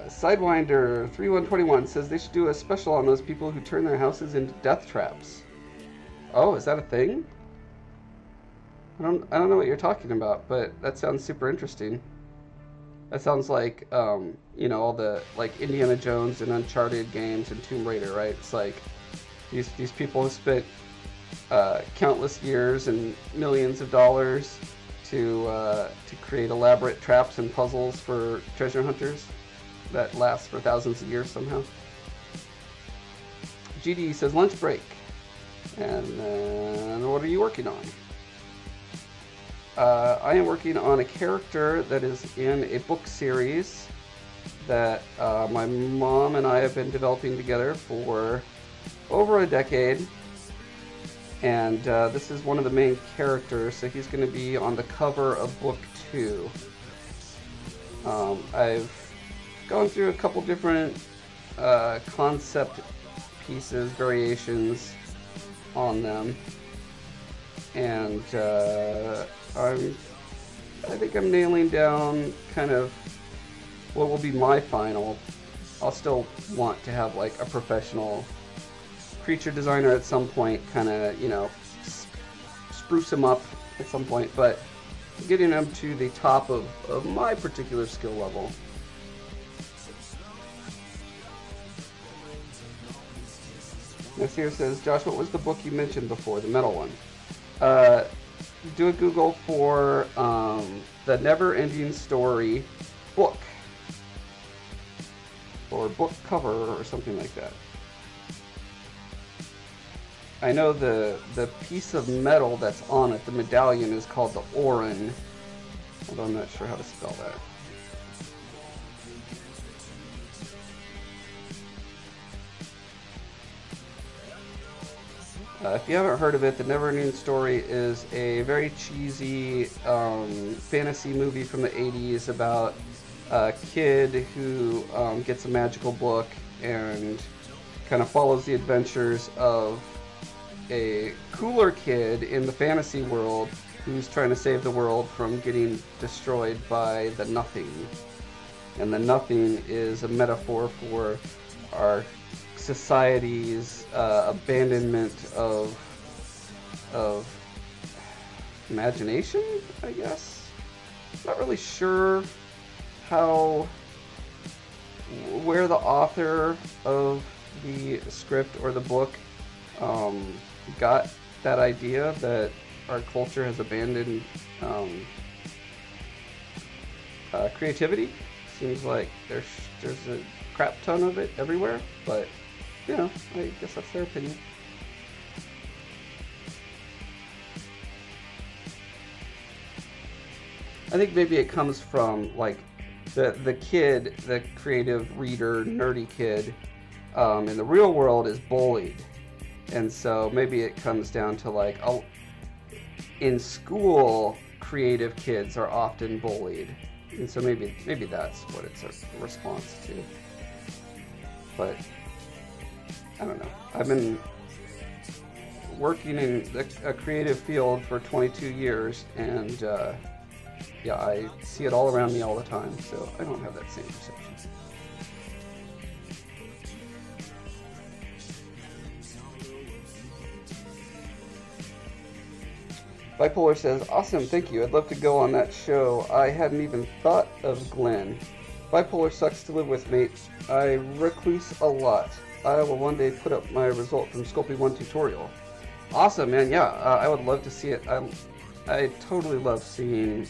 Sidewinder 3121 says they should do a special on those people who turn their houses into death traps. Oh, is that a thing? I don't know what you're talking about, but that sounds super interesting. That sounds like you know, all the like Indiana Jones and Uncharted games and Tomb Raider, right? It's like these people have spent countless years and millions of dollars to create elaborate traps and puzzles for treasure hunters that last for thousands of years somehow. GD says lunch break. And what are you working on? I am working on a character that is in a book series that my mom and I have been developing together for over a decade. And this is one of the main characters, so he's going to be on the cover of book 2. I've gone through a couple different concept pieces, variations on them, and I think I'm nailing down kind of what will be my final. I'll still want to have like a professional creature designer at some point, kind of, you know, spruce him up at some point, but getting him to the top of my particular skill level This here says, Josh, what was the book you mentioned before, the metal one? Uh, do a Google for the Never Ending Story book. Or book cover or something like that. I know the piece of metal that's on it, the medallion, is called the Orin. Although I'm not sure how to spell that. If you haven't heard of it, The Neverending Story is a very cheesy fantasy movie from the 80s about a kid who gets a magical book and kind of follows the adventures of a cooler kid in the fantasy world who's trying to save the world from getting destroyed by the Nothing. And the Nothing is a metaphor for our society's abandonment of imagination, I guess. Not really sure where the author of the script or the book got that idea that our culture has abandoned creativity. Seems like there's a crap ton of it everywhere, but you know, I guess that's their opinion. I think maybe it comes from like the kid, the creative reader, nerdy kid in the real world is bullied, and so maybe it comes down to like, in school, creative kids are often bullied, and so maybe that's what it's a response to. But I don't know. I've been working in a creative field for 22 years, and yeah, I see it all around me all the time, so I don't have that same perception. Bipolar says, awesome, thank you. I'd love to go on that show. I hadn't even thought of Glenn. Bipolar sucks to live with, mate. I recluse a lot. I will one day put up my result from Sculpting 1 tutorial. Awesome, man. Yeah, I would love to see it. I totally love seeing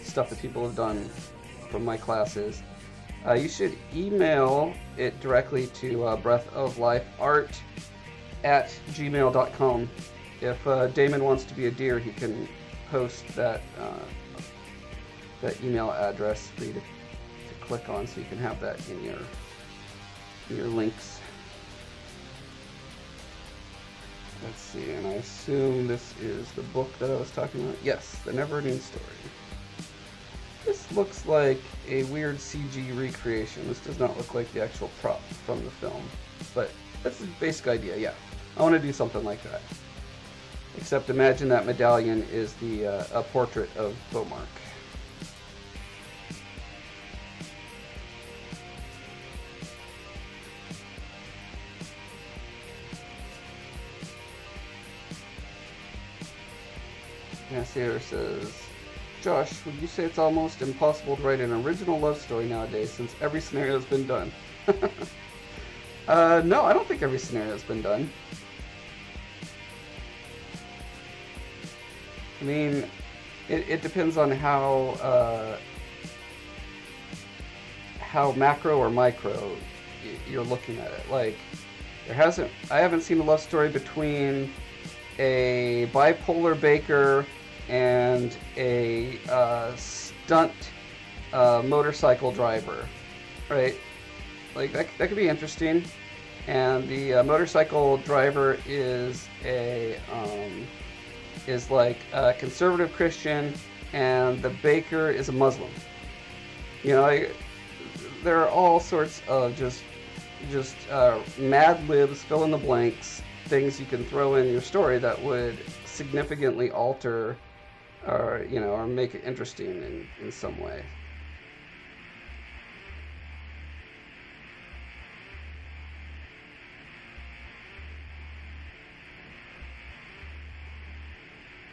stuff that people have done from my classes. You should email it directly to breathoflifeart@gmail.com. If Damon wants to be a deer, he can post that email address for you to click on, so you can have that in your links. Let's see, and I assume this is the book that I was talking about. Yes, The Neverending Story. This looks like a weird CG recreation. This does not look like the actual prop from the film, but that's the basic idea. Yeah, I want to do something like that. Except imagine that medallion is a portrait of Beaumark. Nasir says, Josh, would you say it's almost impossible to write an original love story nowadays since every scenario has been done? No, I don't think every scenario has been done. I mean, it depends on how macro or micro you're looking at it. Like, I haven't seen a love story between a bipolar baker and a stunt motorcycle driver, right? Like that could be interesting. And the motorcycle driver is like a conservative Christian, and the baker is a Muslim. You know, there are all sorts of just mad libs, fill in the blanks, things you can throw in your story that would significantly alter or make it interesting in some way.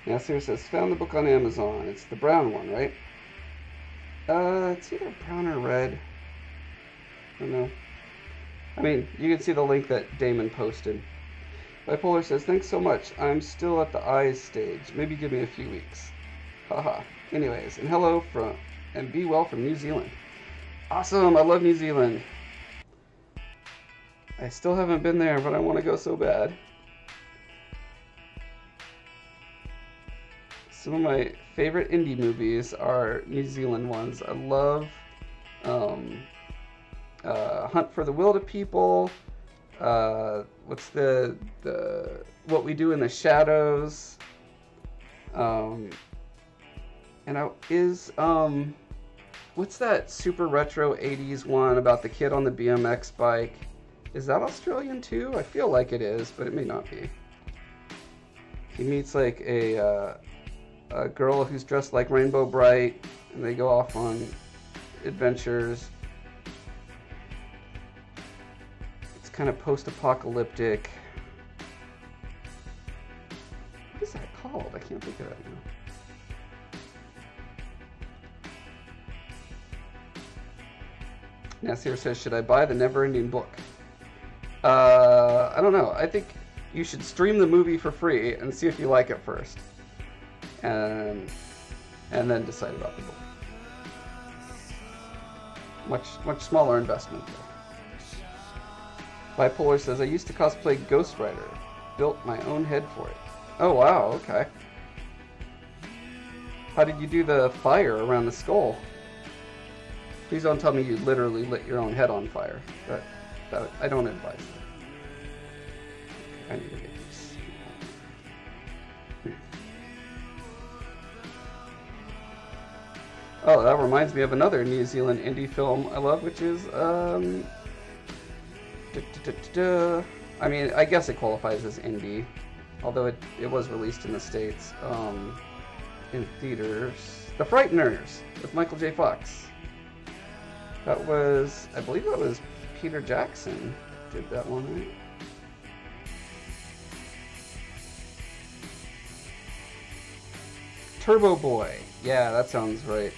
Nasir says, found the book on Amazon. It's the brown one, right? It's either brown or red. I don't know. I mean, you can see the link that Damon posted. Bipolar says, thanks so much. I'm still at the eyes stage. Maybe give me a few weeks. Haha. Anyways, and hello from, and be well from New Zealand. Awesome, I love New Zealand. I still haven't been there, but I want to go so bad. Some of my favorite indie movies are New Zealand ones. I love Hunt for the Wilder People. What's the What We Do in the Shadows. What's that super retro 80s one about the kid on the BMX bike? Is that Australian too? I feel like it is, but it may not be. He meets like a girl who's dressed like Rainbow Bright, and they go off on adventures. It's kind of post-apocalyptic. What is that called? I can't think of that now. Nasir says, should I buy the Never-Ending Book? I don't know. I think you should stream the movie for free and see if you like it first. And then decide about the book. Much smaller investment there. Bipolar says, I used to cosplay Ghost Rider. Built my own head for it. Oh wow, okay. How did you do the fire around the skull? Please don't tell me you literally lit your own head on fire. That I don't advise that. I need to get these. Oh, that reminds me of another New Zealand indie film I love, which is I mean, I guess it qualifies as indie, although it was released in the States in theaters. The Frighteners with Michael J. Fox. That was, I believe that was Peter Jackson did that one, right? Turbo Boy. Yeah, that sounds right.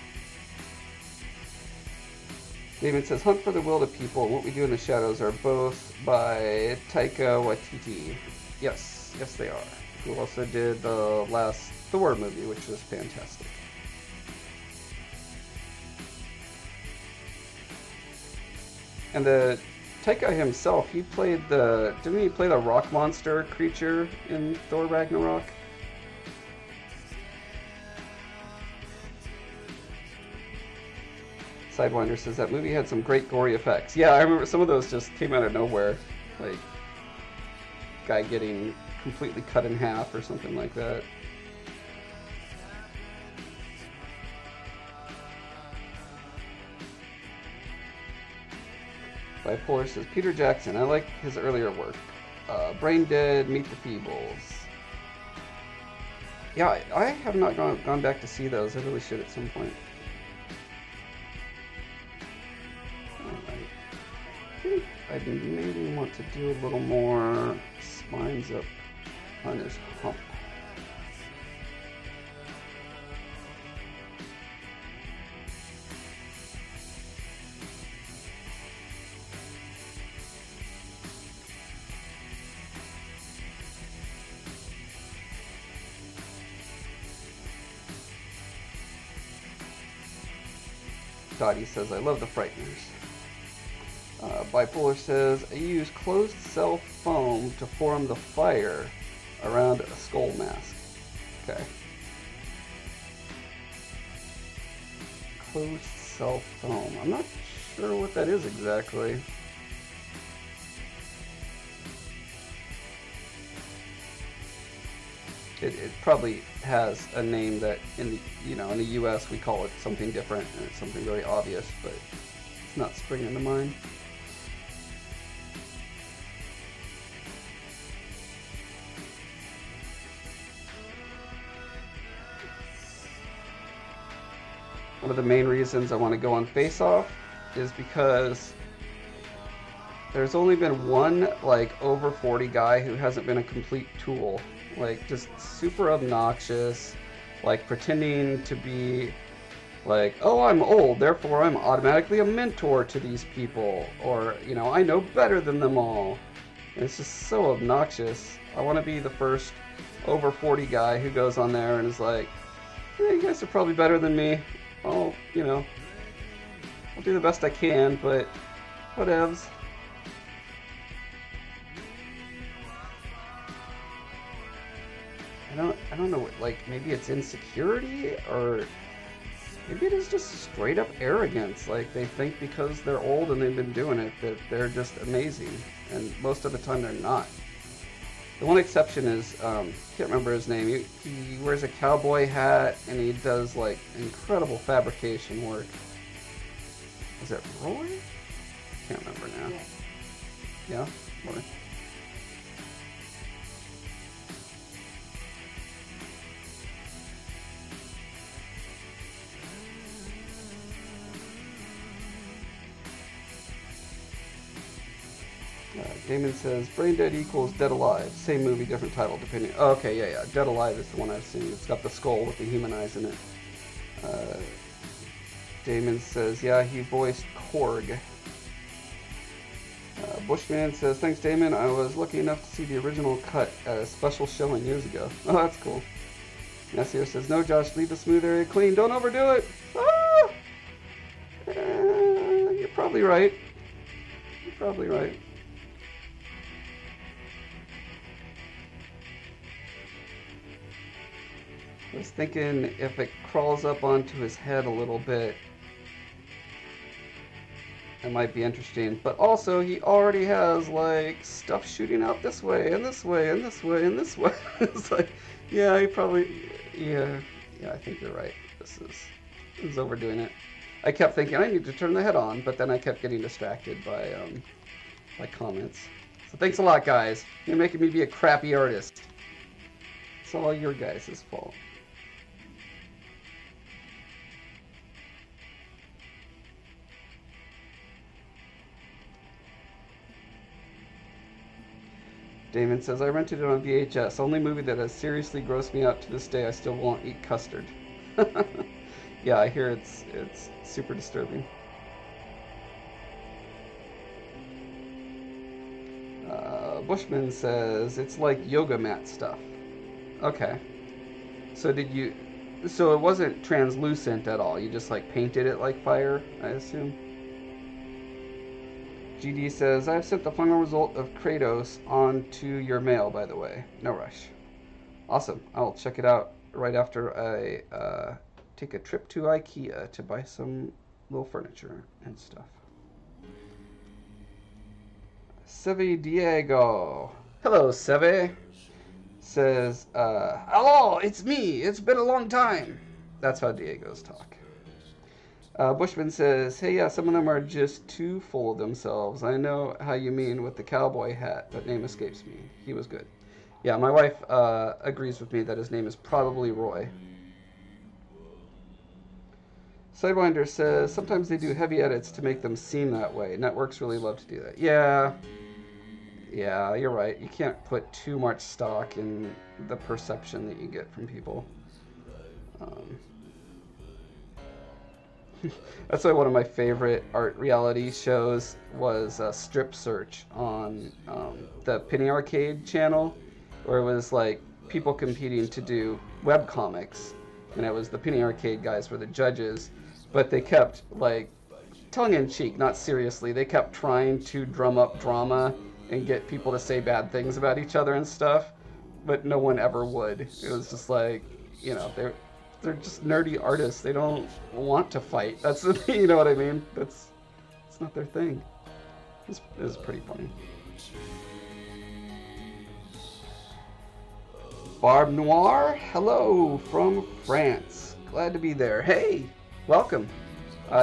David says, Hunt for the Wilder People and What We Do in the Shadows are both by Taika Waititi. Yes, they are. Who also did the last Thor movie, which was fantastic. And the Taika himself, he played didn't he play the rock monster creature in Thor Ragnarok? Sidewinder says that movie had some great gory effects. Yeah, I remember some of those just came out of nowhere. Like, guy getting completely cut in half or something like that. Bipolar says, Peter Jackson, I like his earlier work. Brain Dead, Meet the Feebles. Yeah, I have not gone back to see those. I really should at some point. I think I maybe want to do a little more spines up on his hump. Dottie says, I love the Frighteners. Bipolar says, I use closed cell foam to form the fire around a skull mask. Okay. Closed cell foam. I'm not sure what that is exactly. It probably has a name that in the US we call it something different, and it's something very obvious, but it's not springing to mind. One of the main reasons I want to go on Face Off is because there's only been one over 40 guy who hasn't been a complete tool. Just super obnoxious, pretending to be Like, oh, I'm old, therefore I'm automatically a mentor to these people. Or, you know, I know better than them all. And it's just so obnoxious. I want to be the first over 40 guy who goes on there and is like, yeah, you guys are probably better than me. I'll, you know, I'll do the best I can, but whatevs. I don't know, like, maybe it's insecurity, or maybe it is just straight up arrogance. Like, they think because they're old and they've been doing it that they're just amazing, and most of the time they're not. The one exception is, can't remember his name. He wears a cowboy hat and he does like incredible fabrication work. Is it Roy? Can't remember now. Yeah? Roy. Damon says, Brain Dead equals Dead Alive. Same movie, different title, depending. Oh, okay, yeah. Dead Alive is the one I've seen. It's got the skull with the human eyes in it. Damon says, yeah, he voiced Korg. Bushman says, thanks, Damon. I was lucky enough to see the original cut at a special showing years ago. Oh, that's cool. Nessio says, no, Josh, leave the smooth area clean. Don't overdo it. Ah! You're probably right. You're probably right. I was thinking if it crawls up onto his head a little bit, it might be interesting. But also, he already has, like, stuff shooting out this way, and this way, and this way, and this way. It's like, yeah, he probably, yeah, I think you're right. This is overdoing it. I kept thinking, I need to turn the head on, but then I kept getting distracted by comments. So thanks a lot, guys. You're making me be a crappy artist. It's all your guys' fault. Damon says, I rented it on VHS. Only movie that has seriously grossed me out to this day. I still won't eat custard. Yeah, I hear it's super disturbing. Bushman says, it's like yoga mat stuff. Okay. So so it wasn't translucent at all. You just like painted it like fire, I assume. GD says, I've sent the final result of Kratos onto your mail, by the way. No rush. Awesome. I'll check it out right after I take a trip to IKEA to buy some little furniture and stuff. Seve Diego. Hello, Seve. Says, hello, it's me. It's been a long time. That's how Diegos talk. Bushman says, hey, yeah, some of them are just too full of themselves. I know how you mean with the cowboy hat, but name escapes me. He was good. Yeah, my wife agrees with me that his name is probably Roy. Sidewinder says, sometimes they do heavy edits to make them seem that way. Networks really love to do that. Yeah, you're right. You can't put too much stock in the perception that you get from people. That's why one of my favorite art reality shows was Strip Search on the Penny Arcade channel, where it was like people competing to do webcomics, and it was the Penny Arcade guys were the judges, but they kept, like, tongue-in-cheek, not seriously, they kept trying to drum up drama and get people to say bad things about each other and stuff, but no one ever would. It was just like, you know, they're just nerdy artists. They don't want to fight. That's the thing, you know what I mean? It's not their thing. It was pretty funny. Barb Noir, hello from France. Glad to be there. Hey, welcome.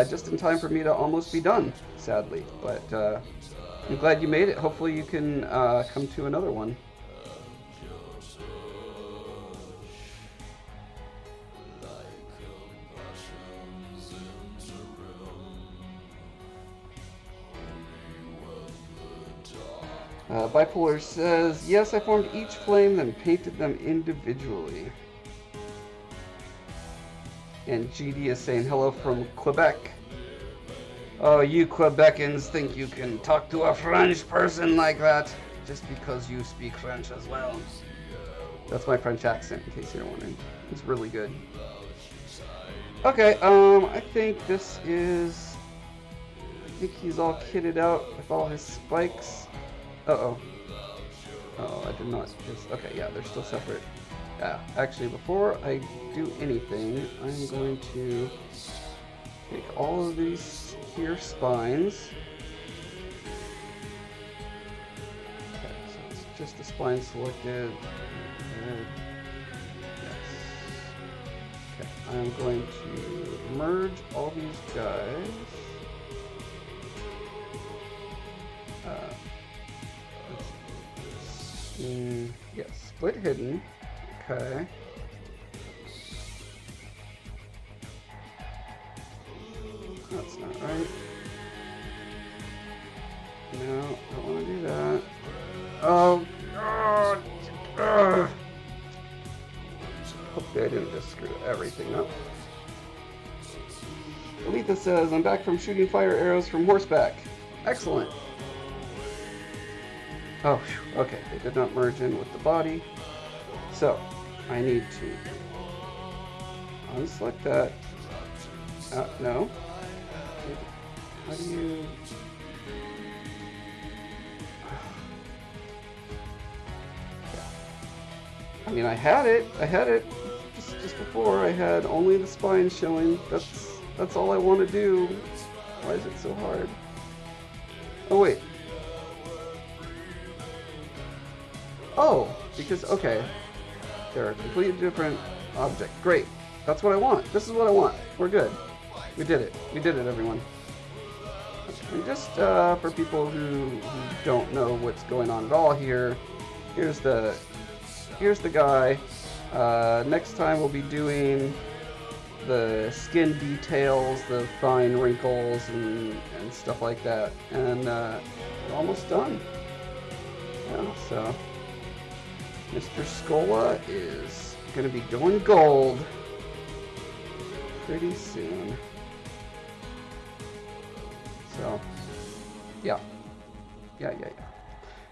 Just in time for me to almost be done, sadly. But I'm glad you made it. Hopefully you can come to another one. Bipolar says, yes, I formed each flame, then painted them individually. And GD is saying hello from Quebec. Oh, you Quebecans think you can talk to a French person like that just because you speak French as well. That's my French accent, in case you're wondering. It's really good. Okay, I think this is... I think he's all kitted out with all his spikes. Uh-oh. Oh, I did not just... Okay, yeah, they're still separate. Yeah, actually, before I do anything, I'm going to take all of these here spines. Okay, so it's just the spine selected. Yes. Okay, I'm going to merge all these guys. Yes, split hidden. Okay. That's not right. No, don't want to do that. Oh, God. Hopefully I didn't just screw everything up. Aletha says, I'm back from shooting fire arrows from horseback. Excellent. Oh, okay. They did not merge in with the body. So, I need to unselect that. No. How do you... I mean, I had it just before. I had only the spine showing. That's all I want to do. Why is it so hard? Oh, wait. Oh, because, okay. They're a completely different object. Great. That's what I want. This is what I want. We're good. We did it. We did it, everyone. And just for people who don't know what's going on at all here, here's the guy. Next time we'll be doing the skin details, the fine wrinkles and stuff like that. And we're almost done. Yeah, so Mr. Scolla is going to be going gold pretty soon. So, yeah.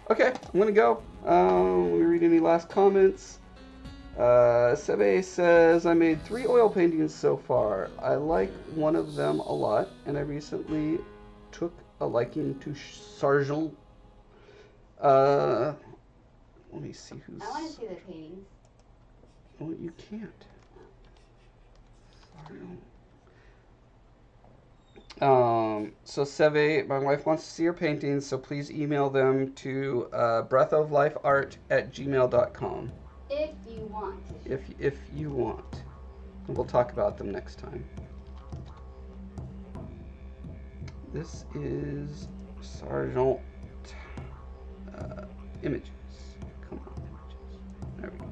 Okay, I'm going to go. Let me read any last comments. Sebe says, I made 3 oil paintings so far. I like one of them a lot, and I recently took a liking to Sargent. Let me see who's... I want to see the paintings. Well, you can't. Sargent. So Seve, my wife wants to see your paintings, so please email them to breathoflifeart@gmail.com. If you want. If you want. And we'll talk about them next time. This is Sargent images. Come on, images. There we go.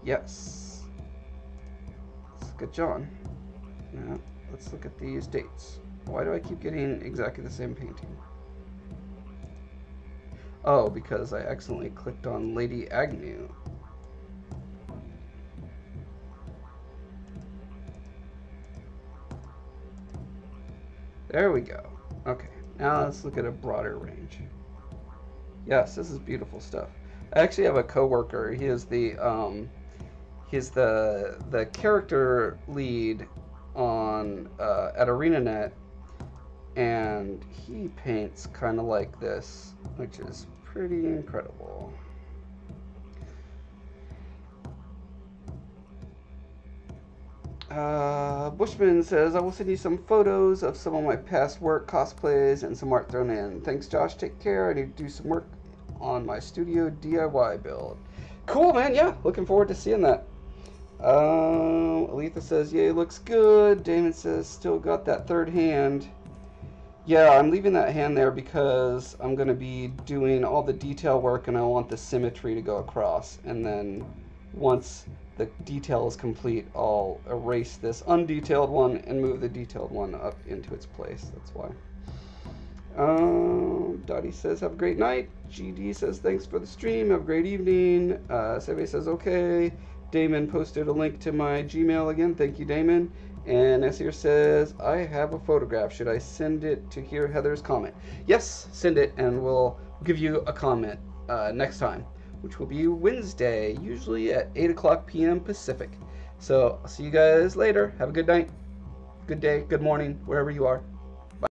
Yes. Let's look at John. Now, let's look at these dates. Why do I keep getting exactly the same painting? Oh, because I accidentally clicked on Lady Agnew. There we go. Okay, now let's look at a broader range. Yes, this is beautiful stuff. I actually have a coworker. He is the character lead on at ArenaNet, and he paints kind of like this, which is pretty incredible. Bushman says, I will send you some photos of some of my past work, cosplays, and some art thrown in. Thanks, Josh. Take care. I need to do some work on my studio DIY build. Cool, man. Yeah, looking forward to seeing that. Aletha says, yay, looks good. Damon says, still got that third hand. Yeah, I'm leaving that hand there because I'm going to be doing all the detail work and I want the symmetry to go across. And then once the detail is complete, I'll erase this undetailed one and move the detailed one up into its place. That's why. Dottie says, have a great night. GD says, thanks for the stream. Have a great evening. Seve says, okay. Damon posted a link to my Gmail again. Thank you, Damon. And Essir says, I have a photograph. Should I send it to hear Heather's comment? Yes, send it, and we'll give you a comment next time, which will be Wednesday, usually at 8 o'clock p.m. Pacific. So I'll see you guys later. Have a good night, good day, good morning, wherever you are.